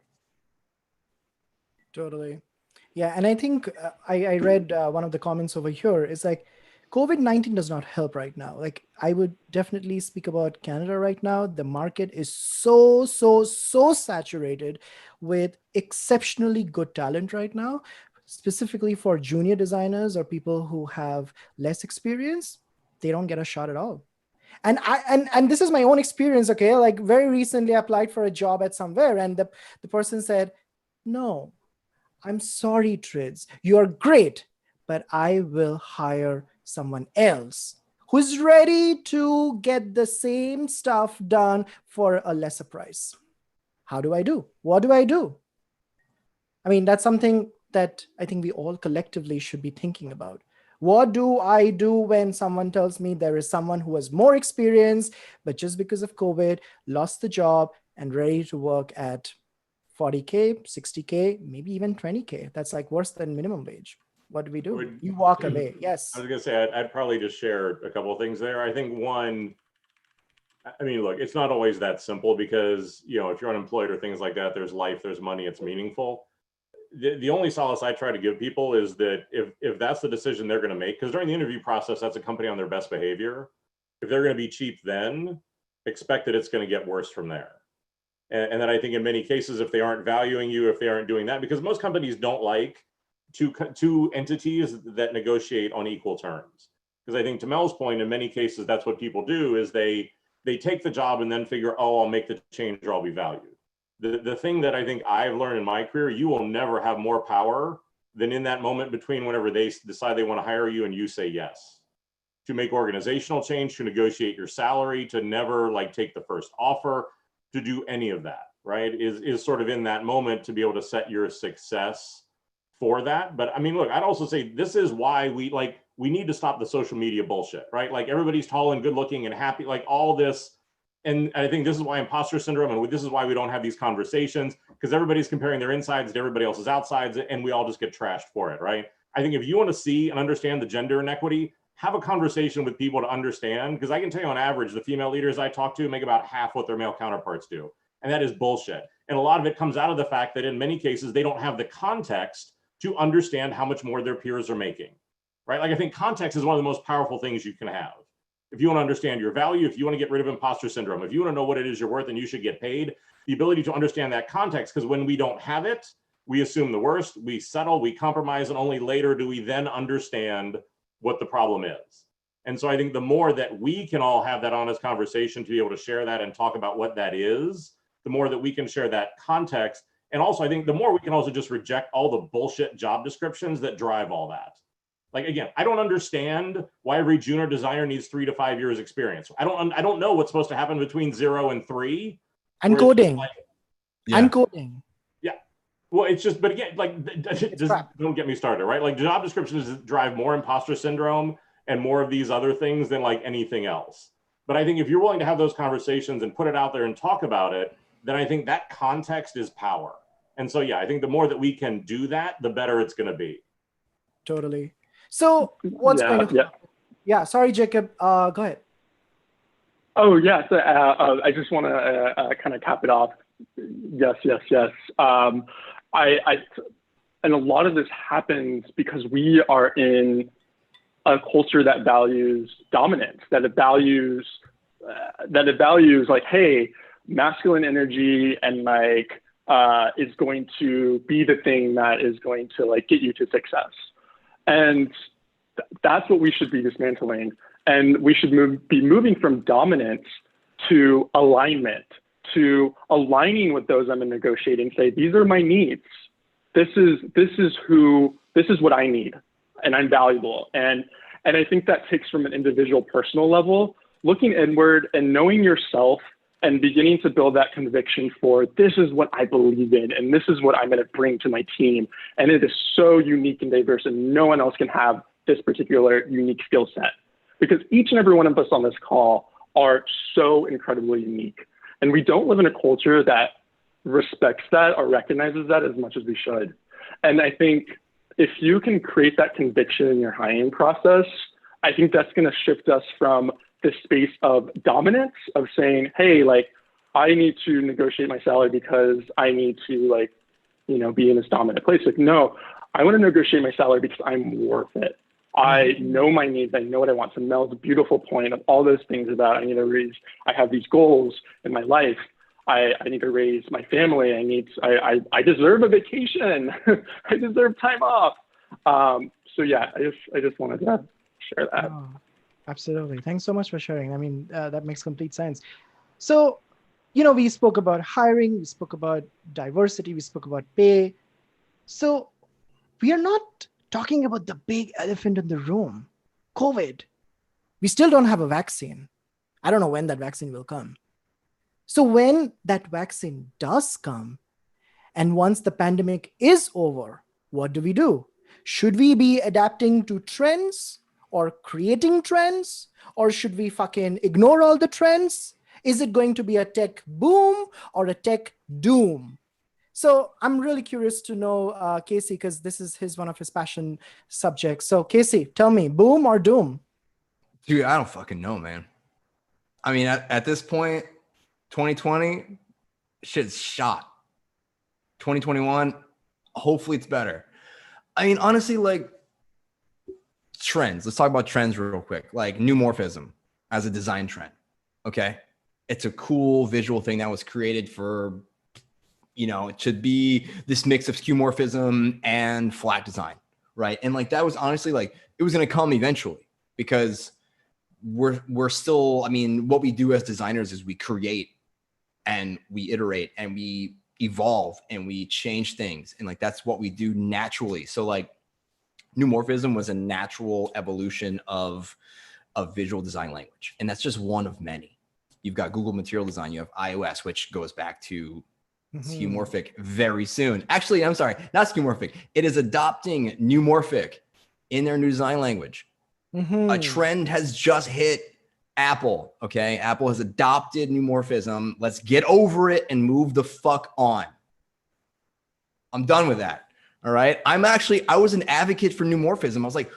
Totally. Yeah. And I think I read one of the comments over here is like, COVID-19 does not help right now. Like I would definitely speak about Canada right now. The market is so saturated with exceptionally good talent right now, specifically for junior designers or people who have less experience. They don't get a shot at all. And and this is my own experience. Okay. Like very recently I applied for a job at somewhere and the person said, no, I'm sorry, Trids, you are great, but I will hire someone else who's ready to get the same stuff done for a lesser price. How do I do? What do I do? I mean, that's something that I think we all collectively should be thinking about. What do I do when someone tells me there is someone who has more experience, but just because of COVID, lost the job and ready to work at 40K, 60K, maybe even 20K? That's like worse than minimum wage. What do we do? You walk away. Yes. I was going to say, I'd probably just share a couple of things there. I think one, I mean, look, it's not always that simple because, you know, if you're unemployed or things like that, there's life, there's money, it's meaningful. The only solace I try to give people is that if that's the decision they're going to make, because during the interview process, that's a company on their best behavior. If they're going to be cheap, then expect that it's going to get worse from there. And then I think in many cases, if they aren't valuing you, if they aren't doing that, because most companies don't like two entities that negotiate on equal terms. Because I think to Mel's point, in many cases, that's what people do is they take the job and then figure, oh, I'll make the change or I'll be valued. The thing that I think I've learned in my career, you will never have more power than in that moment between whenever they decide they want to hire you and you say yes. To make organizational change, to negotiate your salary, to never like take the first offer, to do any of that, right? Is sort of in that moment to be able to set your success for that. But I mean, look, I'd also say this is why we need to stop the social media bullshit, right? Like everybody's tall and good looking and happy, like all this. And I think this is why imposter syndrome, and this is why we don't have these conversations, because everybody's comparing their insides to everybody else's outsides and we all just get trashed for it, right? I think if you want to see and understand the gender inequity, have a conversation with people to understand, because I can tell you on average, the female leaders I talk to make about half what their male counterparts do. And that is bullshit. And a lot of it comes out of the fact that in many cases, they don't have the context to understand how much more their peers are making, right? Like I think context is one of the most powerful things you can have. If you want to understand your value, if you want to get rid of imposter syndrome, if you want to know what it is you're worth and you should get paid, the ability to understand that context, because when we don't have it, we assume the worst, we settle, we compromise, and only later do we then understand what the problem is. And so I think the more that we can all have that honest conversation to be able to share that and talk about what that is, the more that we can share that context. And also, I think the more we can also just reject all the bullshit job descriptions that drive all that. Like, again, I don't understand why every junior designer needs 3 to 5 years experience. I don't know what's supposed to happen between 0 and 3. And coding. Like, And coding. Yeah. Well, it's just, but again, like, just don't get me started, right? Like job descriptions drive more imposter syndrome and more of these other things than like anything else. But I think if you're willing to have those conversations and put it out there and talk about it, then I think that context is power. And so, yeah, I think the more that we can do that, the better it's going to be. Totally. So what's going to happen? Yeah, sorry, Jacob. Go ahead. Oh, yeah. So I just want to kind of cap it off. Yes. And a lot of this happens because we are in a culture that values dominance, that it values like, hey, masculine energy and like is going to be the thing that is going to like get you to success. And that's what we should be dismantling. And we should be moving from dominance to alignment, to aligning with those I'm negotiating, say, these are my needs. This is what I need, and I'm valuable. And I think that takes from an individual personal level, looking inward and knowing yourself and beginning to build that conviction for this is what I believe in, and this is what I'm going to bring to my team. And it is so unique and diverse, and no one else can have this particular unique skill set, because each and every one of us on this call are so incredibly unique. And we don't live in a culture that respects that or recognizes that as much as we should. And I think if you can create that conviction in your hiring process, I think that's going to shift us from this space of dominance of saying, hey, like, I need to negotiate my salary because I need to, like, you know, be in this dominant place. Like, no, I want to negotiate my salary because I'm worth it. I know my needs. I know what I want. So Mel's beautiful point of all those things about I need to raise, I have these goals in my life. I need to raise my family. I deserve a vacation. I deserve time off. So yeah, I just wanted to share that. Oh, absolutely. Thanks so much for sharing. I mean, that makes complete sense. So, you know, we spoke about hiring, we spoke about diversity, we spoke about pay. So we are not talking about the big elephant in the room, COVID. We still don't have a vaccine. I don't know when that vaccine will come. So when that vaccine does come, and once the pandemic is over, what do? Should we be adapting to trends or creating trends? Or should we fucking ignore all the trends? Is it going to be a tech boom or a tech doom? So I'm really curious to know, Kasey, because this is one of his passion subjects. So Kasey, tell me, boom or doom? Dude, I don't fucking know, man. I mean, at this point, 2020, shit's shot. 2021, hopefully it's better. I mean, honestly, like trends. Let's talk about trends real quick. Like neumorphism as a design trend. Okay. It's a cool visual thing that was created for, you know, it should be this mix of skeuomorphism and flat design. Right. And like, that was honestly like, it was going to come eventually because we're still, I mean, what we do as designers is we create and we iterate and we evolve and we change things. And like, that's what we do naturally. So like neumorphism was a natural evolution of visual design language. And that's just one of many. You've got Google Material Design, you have iOS, which goes back to skeuomorphic very soon. Actually, I'm sorry, not skeuomorphic. It is adopting neumorphic in their new design language. A trend has just hit Apple, okay? Apple has adopted neumorphism. Let's get over it and move the fuck on. I'm done with that, all right? I was an advocate for neumorphism. I was like,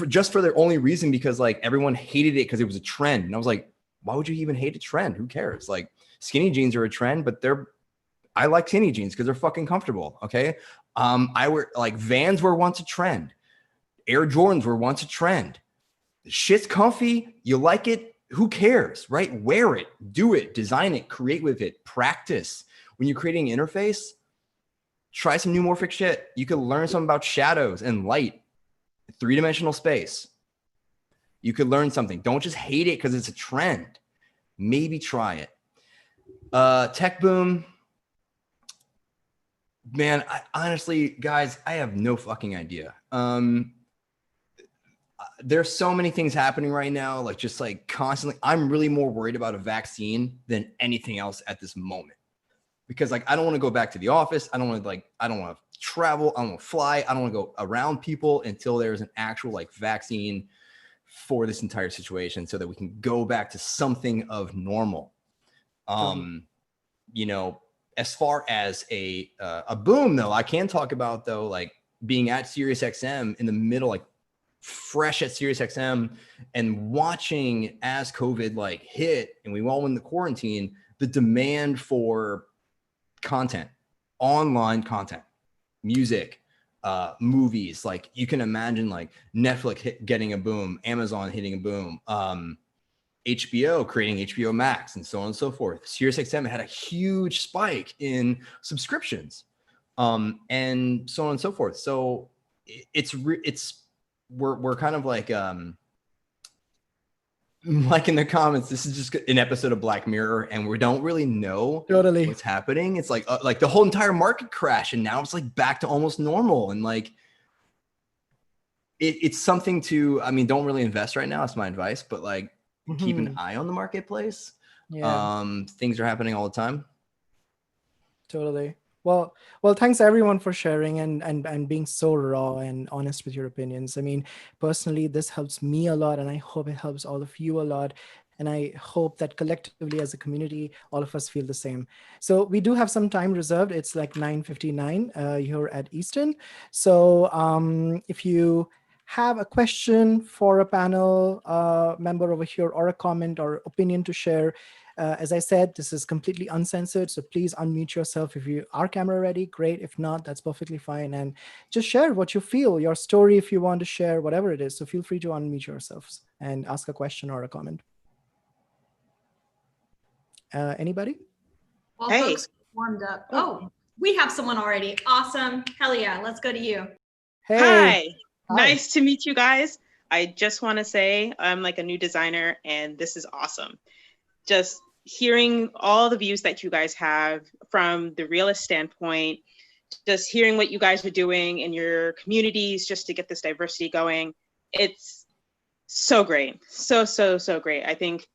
just for their only reason, because like everyone hated it because it was a trend. And I was like, why would you even hate a trend? Who cares? Like skinny jeans are a trend, but I like skinny jeans because they're fucking comfortable. Okay. I wear like Vans were once a trend. Air Jordans were once a trend. Shit's comfy. You like it. Who cares, right? Wear it, do it, design it, create with it, practice. When you're creating an interface, try some new morphic shit. You could learn something about shadows and light, three-dimensional space. You could learn something. Don't just hate it because it's a trend. Maybe try it. Tech boom. Man, honestly, guys, I have no fucking idea. There's so many things happening right now, like just like constantly. I'm really more worried about a vaccine than anything else at this moment, because like I don't want to go back to the office. I don't want to travel. I don't want to fly. I don't want to go around people until there's an actual like vaccine for this entire situation, so that we can go back to something of normal. You know, as far as a boom though, I can talk about though, like being at SiriusXM in the middle, like fresh at SiriusXM, and watching as COVID like hit and we all went into quarantine, the demand for content, online content, music, movies. Like you can imagine like Netflix getting a boom, Amazon hitting a boom, HBO creating HBO Max, and so on and so forth. SiriusXM had a huge spike in subscriptions, and so on and so forth. So we're kind of like in the comments, this is just an episode of Black Mirror, and we don't really know what's happening. It's like the whole entire market crashed, and now it's like back to almost normal. And like it's something to, I mean, don't really invest right now. That's my advice, but like keep an eye on the marketplace. Things are happening all the time. Totally. Well, thanks everyone for sharing and being so raw and honest with your opinions. I mean, personally, this helps me a lot, and I hope it helps all of you a lot. And I hope that collectively as a community, all of us feel the same. So we do have some time reserved. It's like 9:59 here at Eastern. So if you have a question for a panel member over here, or a comment or opinion to share, as I said, this is completely uncensored, so please unmute yourself. If you are camera ready, great. If not, that's perfectly fine. And just share what you feel, your story, if you want to share, whatever it is. So feel free to unmute yourselves and ask a question or a comment. Anybody? While folks warmed up. Oh, we have someone already. Awesome. Hell yeah. Let's go to you. Hey. Hi. Nice to meet you guys. I just want to say I'm like a new designer, and this is awesome. Just hearing all the views that you guys have from the realist standpoint, just hearing what you guys are doing in your communities just to get this diversity going. It's so great. So great. I think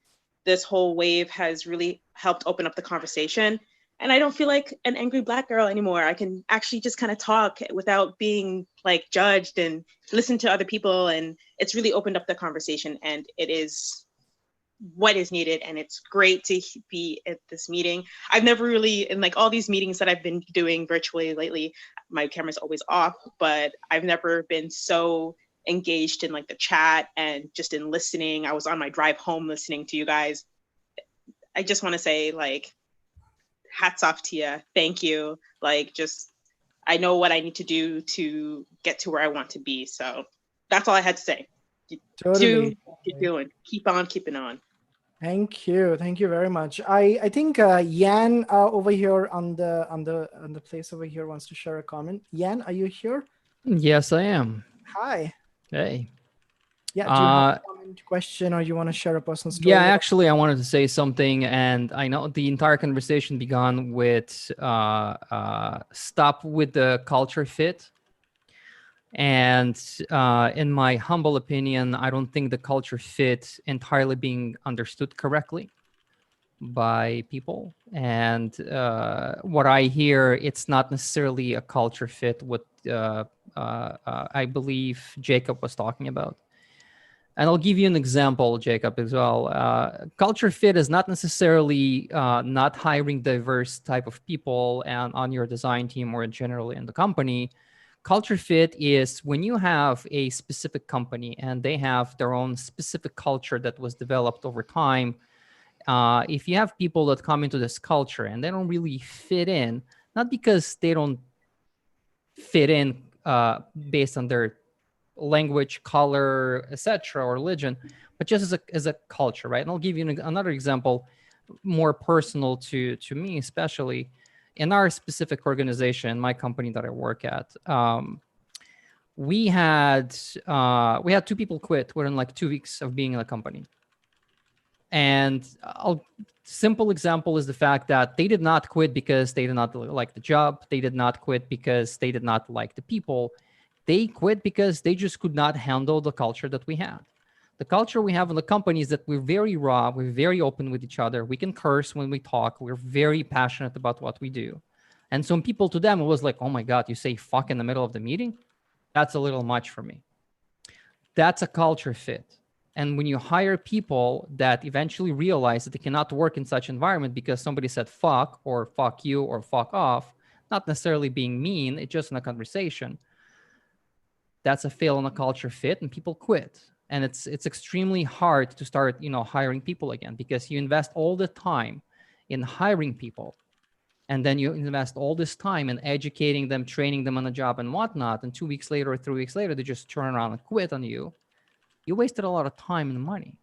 this whole wave has really helped open up the conversation. And I don't feel like an angry Black girl anymore. I can actually just kind of talk without being like judged and listen to other people. And it's really opened up the conversation, and it is what is needed. And it's great to be at this meeting. I've never really, in like all these meetings that I've been doing virtually lately, my camera's always off, but I've never been so engaged in like the chat and just in listening. I was on my drive home listening to you guys. I just want to say, like, hats off to you. Thank you. Like, just, I know what I need to do to get to where I want to be. So that's all I had to say. Totally. Keep doing. Keep on keeping on. Thank you. Thank you very much. I think Yan over here on the place over here wants to share a comment. Yan, are you here? Yes, I am. Hi. Hey. Yeah, do you have a comment, question, or you want to share a personal story? Yeah, actually, I wanted to say something, and I know the entire conversation began with stop with the culture fit. And in my humble opinion, I don't think the culture fit entirely being understood correctly by people. And what I hear, it's not necessarily a culture fit what I believe Jacob was talking about. And I'll give you an example, Jacob, as well. Culture fit is not necessarily not hiring diverse type of people and on your design team or generally in the company. Culture fit is when you have a specific company and they have their own specific culture that was developed over time. If you have people that come into this culture and they don't really fit in, not because they don't fit in based on their language, color, etc., or religion, but just as a culture, right? And I'll give you another example, more personal to me, especially in our specific organization, my company that I work at. We had 2 people quit within like 2 weeks of being in the company. And simple example is the fact that they did not quit because they did not like the job. They did not quit because they did not like the people. They quit because they just could not handle the culture that we had. The culture we have in the company is that we're very raw. We're very open with each other. We can curse when we talk. We're very passionate about what we do. And some people, to them, it was like, oh my God, you say fuck in the middle of the meeting? That's a little much for me. That's a culture fit. And when you hire people that eventually realize that they cannot work in such environment because somebody said fuck or fuck you or fuck off, not necessarily being mean, it's just in a conversation, that's a fail on a culture fit and people quit. And it's extremely hard to start, hiring people again, because you invest all the time in hiring people. And then you invest all this time in educating them, training them on the job and whatnot. And 2 weeks later or 3 weeks later, they just turn around and quit on you. You wasted a lot of time and money.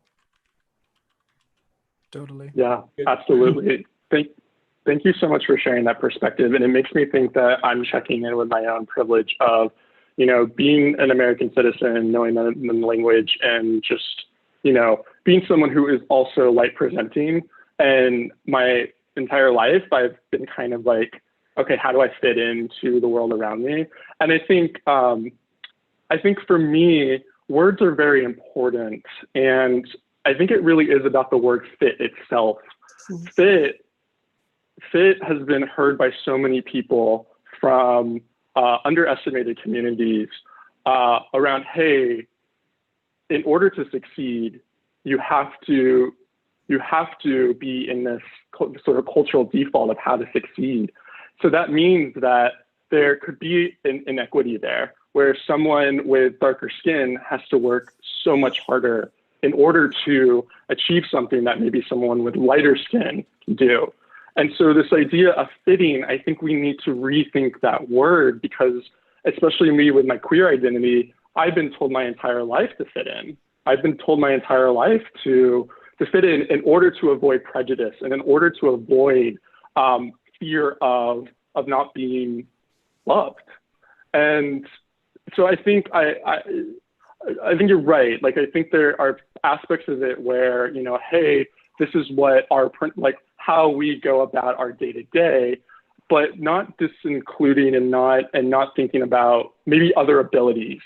Totally. Yeah, absolutely. Thank you so much for sharing that perspective. And it makes me think that I'm checking in with my own privilege of, being an American citizen, knowing the language, and just, being someone who is also light presenting. And my entire life, I've been kind of like, okay, how do I fit into the world around me? And I think for me, words are very important. And I think it really is about the word fit itself. Fit has been heard by so many people from underestimated communities around, hey, in order to succeed, you have to be in this sort of cultural default of how to succeed. So that means that there could be an inequity there, where someone with darker skin has to work so much harder in order to achieve something that maybe someone with lighter skin can do. And so this idea of fitting, I think we need to rethink that word, because especially me with my queer identity, I've been told my entire life to fit in. I've been told my entire life to fit in order to avoid prejudice and in order to avoid fear of not being loved. And so I think I think you're right. Like, I think there are aspects of it where, hey, this is what how we go about our day to day, but not disincluding and not thinking about maybe other abilities,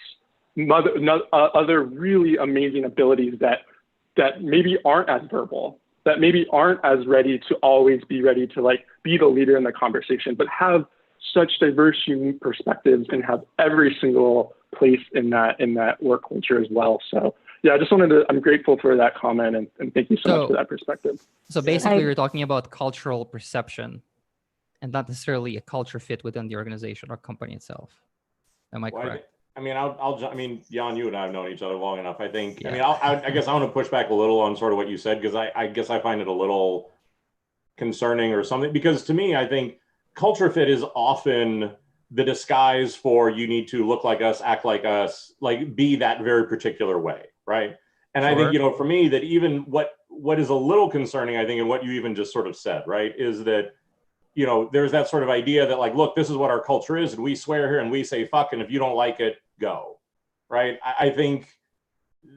other really amazing abilities that maybe aren't as verbal, that maybe aren't as ready to always be ready to be the leader in the conversation, but have such diverse, unique perspectives and have every single place in that work culture as well. So yeah, I'm grateful for that comment and thank you so much for that perspective. So basically you're talking about cultural perception and not necessarily a culture fit within the organization or company itself. Am I correct? I mean, Jan, you and I have known each other long enough. I think, yeah. I guess I want to push back a little on sort of what you said, because I guess I find it a little concerning or something, because to me, I think culture fit is often the disguise for you need to look like us, act like us, be that very particular way, right? And sure. I think, for me, that even what is a little concerning, I think, and what you even just sort of said, right, is that, there's that sort of idea that look, this is what our culture is, and we swear here and we say fuck, and if you don't like it, go, right? I think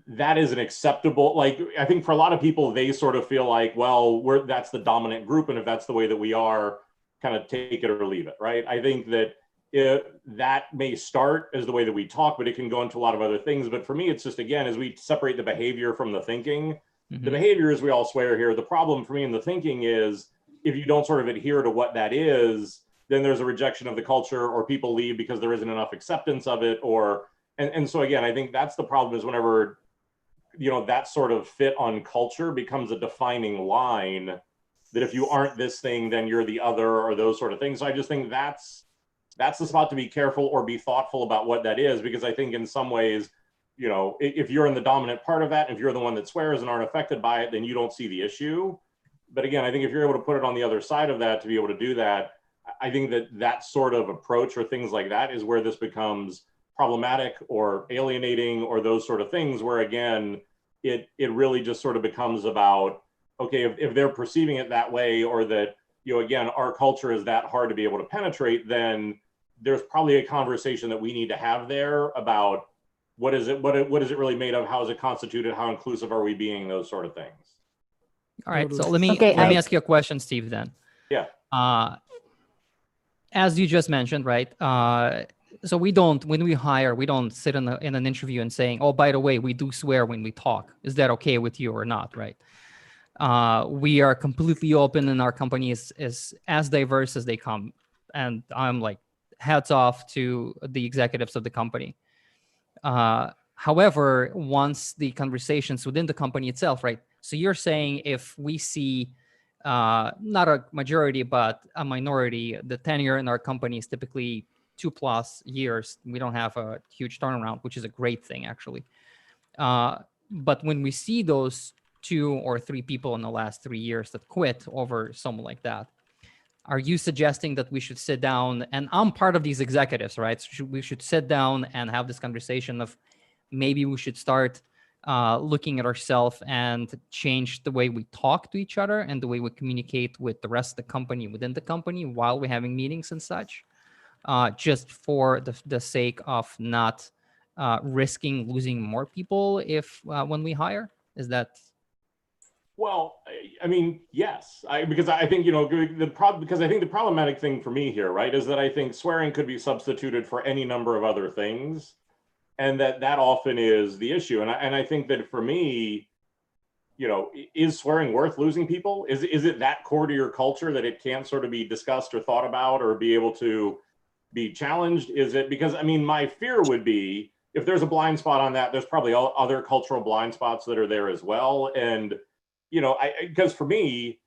that is an acceptable, I think for a lot of people, they sort of feel like, well, that's the dominant group, and if that's the way that we are, kind of take it or leave it, right? I think that that may start as the way that we talk, but it can go into a lot of other things. But for me, it's just, again, as we separate the behavior from the thinking, the behavior is we all swear here. The problem for me in the thinking is if you don't sort of adhere to what that is, then there's a rejection of the culture, or people leave because there isn't enough acceptance of it. And so again, I think that's the problem, is whenever, that sort of fit on culture becomes a defining line that if you aren't this thing, then you're the other, or those sort of things. So I just think that's that's the spot to be careful or be thoughtful about what that is, because I think in some ways, you know, if you're in the dominant part of that, if you're the one that swears and aren't affected by it, then you don't see the issue. But again, I think if you're able to put it on the other side of that, to be able to do that, I think that that sort of approach or things like that is where this becomes problematic or alienating or those sort of things, where again, it really just sort of becomes about, okay, if they're perceiving it that way, or that, you know, again, our culture is that hard to be able to penetrate, then there's probably a conversation that we need to have there about what is it really made of? How is it constituted? How inclusive are we being? Those sort of things. All right, so let me ask you a question, Steve, then. Yeah. As you just mentioned, right? So when we hire, we don't sit in an interview and saying, oh, by the way, we do swear when we talk. Is that okay with you or not, right? We are completely open, and our company is as diverse as they come. And I'm like, hats off to the executives of the company. However, once the conversations within the company itself, right? So you're saying if we see not a majority, but a minority, the tenure in our company is typically 2+ years. We don't have a huge turnaround, which is a great thing, actually. But when we see those 2 or 3 people in the last 3 years that quit over someone like that, are you suggesting that we should sit down, and I'm part of these executives, right? So we should sit down and have this conversation of maybe we should start looking at ourselves and change the way we talk to each other and the way we communicate with the rest of the company within the company while we're having meetings and such, just for the sake of not risking losing more people if when we hire? Is that? Well, I mean, yes, because I think, you know, because I think the problematic thing for me here, right, is that I think swearing could be substituted for any number of other things, and that often is the issue. And I think that for me, you know, is swearing worth losing people? Is it that core to your culture that it can't sort of be discussed or thought about or be able to be challenged? Is it because, I mean, my fear would be if there's a blind spot on that, there's probably other cultural blind spots that are there as well. And you know, because for me,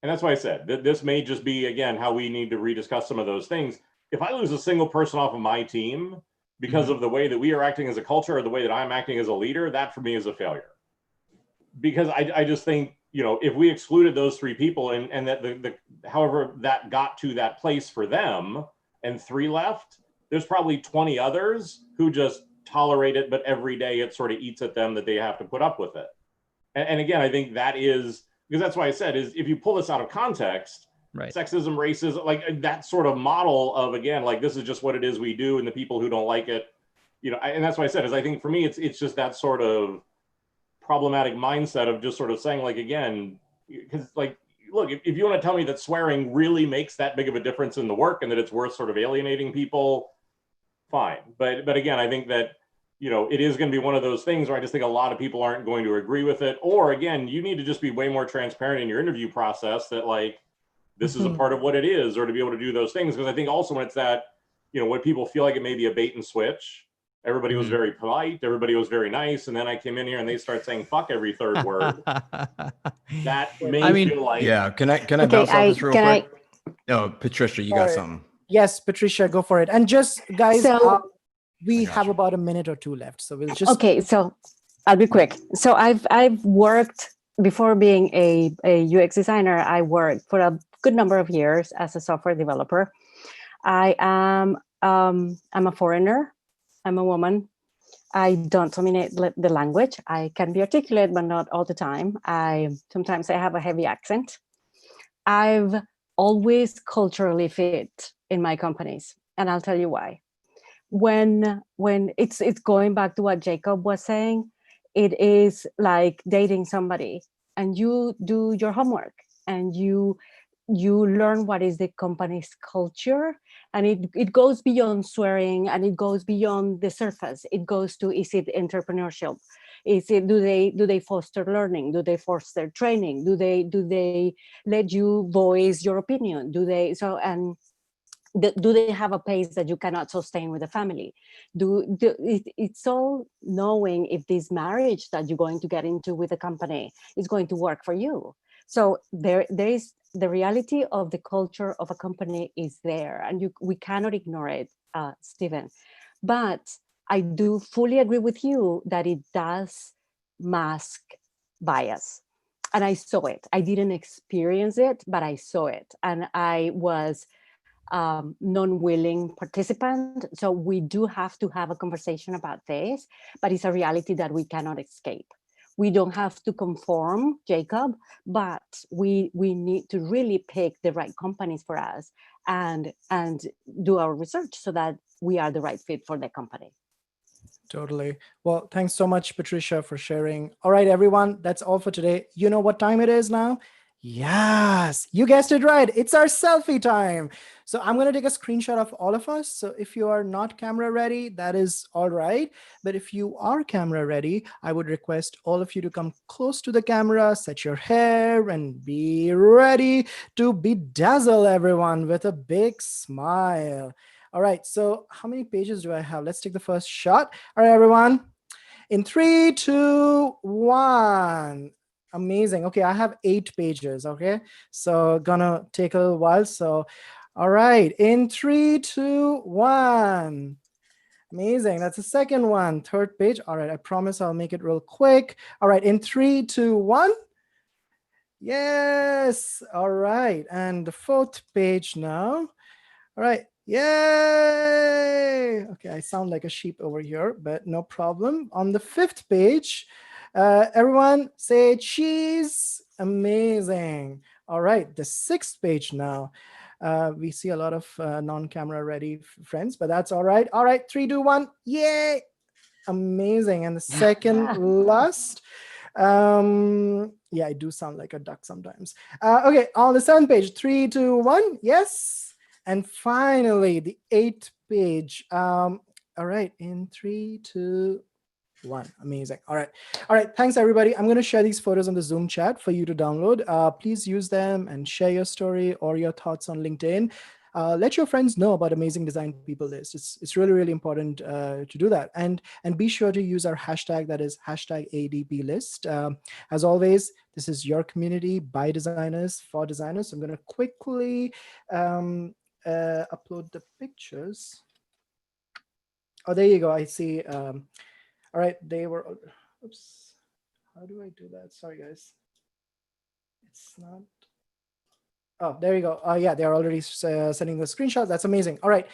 and that's why I said that this may just be, again, how we need to rediscuss some of those things. If I lose a single person off of my team because of the way that we are acting as a culture or the way that I'm acting as a leader, that for me is a failure. Because I just think, you know, if we excluded those 3 people and that however that got to that place for them and 3 left, there's probably 20 others who just tolerate it, but every day it sort of eats at them that they have to put up with it. And again, I think that is, because that's why I said, is if you pull this out of context, right, sexism, racism, like that sort of model of, again, like this is just what it is we do, and the people who don't like it, you know, and that's why I said, is I think for me, it's just that sort of problematic mindset of just sort of saying, like, again, because like, look, if you want to tell me that swearing really makes that big of a difference in the work and that it's worth sort of alienating people, fine. But again, I think that, you know, it is going to be one of those things where I just think a lot of people aren't going to agree with it. Or again, you need to just be way more transparent in your interview process that like, this is a part of what it is, or to be able to do those things. Because I think also when it's that, you know, when people feel like it may be a bait and switch, everybody was very polite, everybody was very nice. And then I came in here and they start saying fuck every third word. That may feel like. Yeah. Can I bounce off this real quick? No, Patricia, you got something. Yes, Patricia, go for it. And just guys, we have about a minute or 2 left, so we'll just. Okay, so I'll be quick. So I've worked before being a UX designer. I worked for a good number of years as a software developer. I'm a foreigner. I'm a woman. I don't dominate the language. I can be articulate, but not all the time. Sometimes I have a heavy accent. I've always culturally fit in my companies, and I'll tell you why. When it's going back to what Jacob was saying, it is like dating somebody, and you do your homework and you learn what is the company's culture, and it goes beyond swearing, and it goes beyond the surface. It goes to, is it entrepreneurship? Is it, do they foster learning? Do they foster training? Do they let you voice your opinion? Do they have a pace that you cannot sustain with the family? It's all knowing if this marriage that you're going to get into with the company is going to work for you. So there is the reality of the culture of a company is there, and we cannot ignore it, Stephen. But I do fully agree with you that it does mask bias. And I saw it. I didn't experience it, but I saw it. And I was non-willing participant. So we do have to have a conversation about this, but it's a reality that we cannot escape. We don't have to conform, Jacob, but we need to really pick the right companies for us and do our research so that we are the right fit for the company. Totally. Well, thanks so much, Patricia, for sharing. All right, everyone, that's all for today. You know what time it is now? Yes, you guessed it right. It's our selfie time. So I'm going to take a screenshot of all of us. So if you are not camera ready, that is all right. But if you are camera ready, I would request all of you to come close to the camera, set your hair, and be ready to bedazzle everyone with a big smile. All right, so how many pages do I have? Let's take the first shot. All right, everyone. In 3, 2, 1. Amazing. Okay, I have 8 pages. Okay, so gonna take a little while. So, all right, in 3, 2, 1. Amazing. That's the second one. Third page. All right, I promise I'll make it real quick. All right, in 3, 2, 1. Yes. All right, and the fourth page now. All right. Yay! Okay, I sound like a sheep over here, but no problem. On the 5th page, everyone say cheese. Amazing. All right, the 6th page now. We see a lot of non-camera ready friends, but that's all right. All right, 3, 2, 1. Yay! Amazing. And the second last. Yeah, I do sound like a duck sometimes. Okay, on the 7th page, 3, 2, 1. Yes. And finally, the 8th page. All right, in 3, 2, 1. Amazing. All right. Thanks, everybody. I'm going to share these photos on the Zoom chat for you to download. Please use them and share your story or your thoughts on LinkedIn. Let your friends know about Amazing Design People List. It's really, really important to do that. And be sure to use our hashtag, that is hashtag ADPList. As always, this is your community by designers for designers. I'm going to quickly upload the pictures. Oh, there you go. I see. All right, they were. Oops. How do I do that? Sorry, guys. It's not. Oh, there you go. Yeah, they are already sending the screenshots. That's amazing. All right.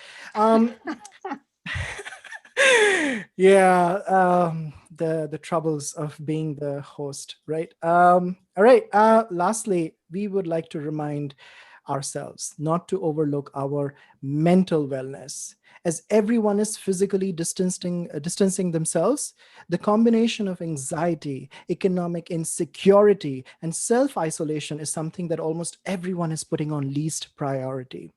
Yeah, the troubles of being the host, right? All right. Lastly, we would like to remind ourselves not to overlook our mental wellness. As everyone is physically distancing themselves, the combination of anxiety, economic insecurity, and self-isolation is something that almost everyone is putting on least priority.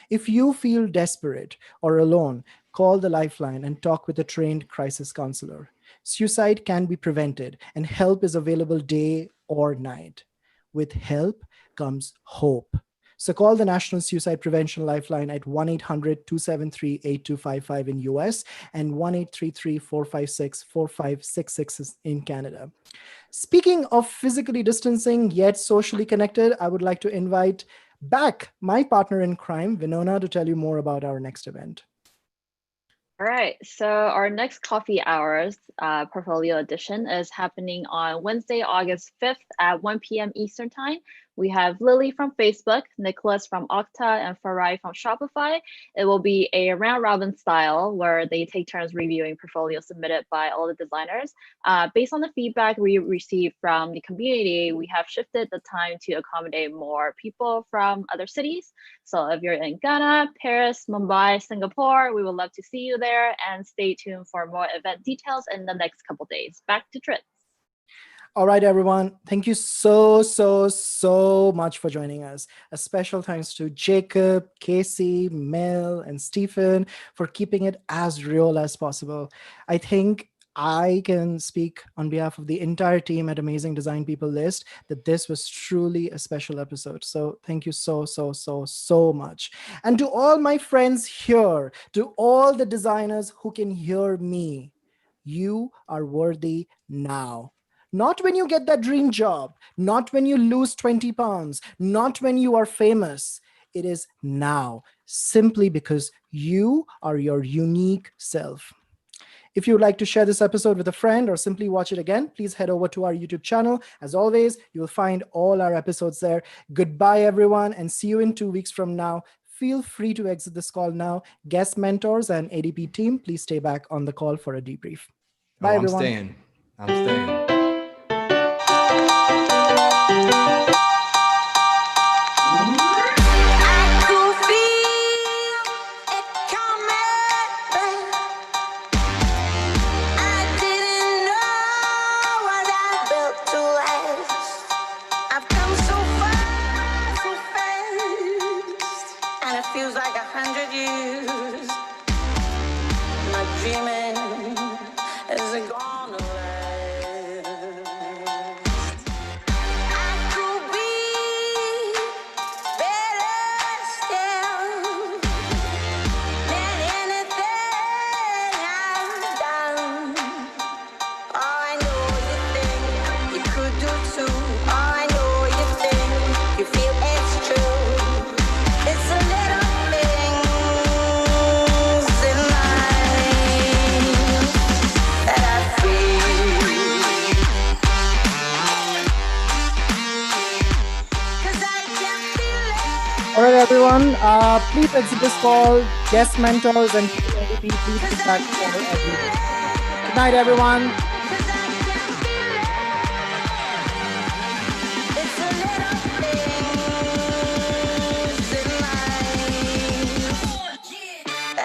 If you feel desperate or alone, call the Lifeline and talk with a trained crisis counselor. Suicide can be prevented, and help is available day or night. With help comes hope. So call the National Suicide Prevention Lifeline at 1-800-273-8255 in US and 1-833-456-4566 in Canada. Speaking of physically distancing yet socially connected, I would like to invite back my partner in crime, Winona, to tell you more about our next event. All right, so our next coffee hours portfolio edition is happening on Wednesday, August 5th at 1 p.m. Eastern Time. We have Lily from Facebook, Nicholas from Okta, and Farai from Shopify. It will be a round robin style where they take turns reviewing portfolios submitted by all the designers. Based on the feedback we received from the community, we have shifted the time to accommodate more people from other cities. So if you're in Ghana, Paris, Mumbai, Singapore, we would love to see you there, and stay tuned for more event details in the next couple days. Back to Trit. All right, everyone. Thank you so much for joining us. A special thanks to Jacob, Kasey, Mel, and Stephen for keeping it as real as possible. I think I can speak on behalf of the entire team at Amazing Design People List that this was truly a special episode. So thank you so much. And to all my friends here, to all the designers who can hear me, you are worthy now. Not when you get that dream job, not when you lose 20 pounds, not when you are famous. It is now, simply because you are your unique self. If you would like to share this episode with a friend or simply watch it again, please head over to our YouTube channel. As always, you will find all our episodes there. Goodbye, everyone, and see you in 2 weeks from now. Feel free to exit this call now. Guest mentors and ADP team, please stay back on the call for a debrief. Bye, everyone. I'm staying. Feels like 100 years. My dreaming isn't gonna last. I could be better still than anything I've done. All I know you think you could do too. All I know you think you feel it's true. It's a little All right, everyone, please exit this call. Guest mentors and ADP, please be back for everyone. Good night, everyone.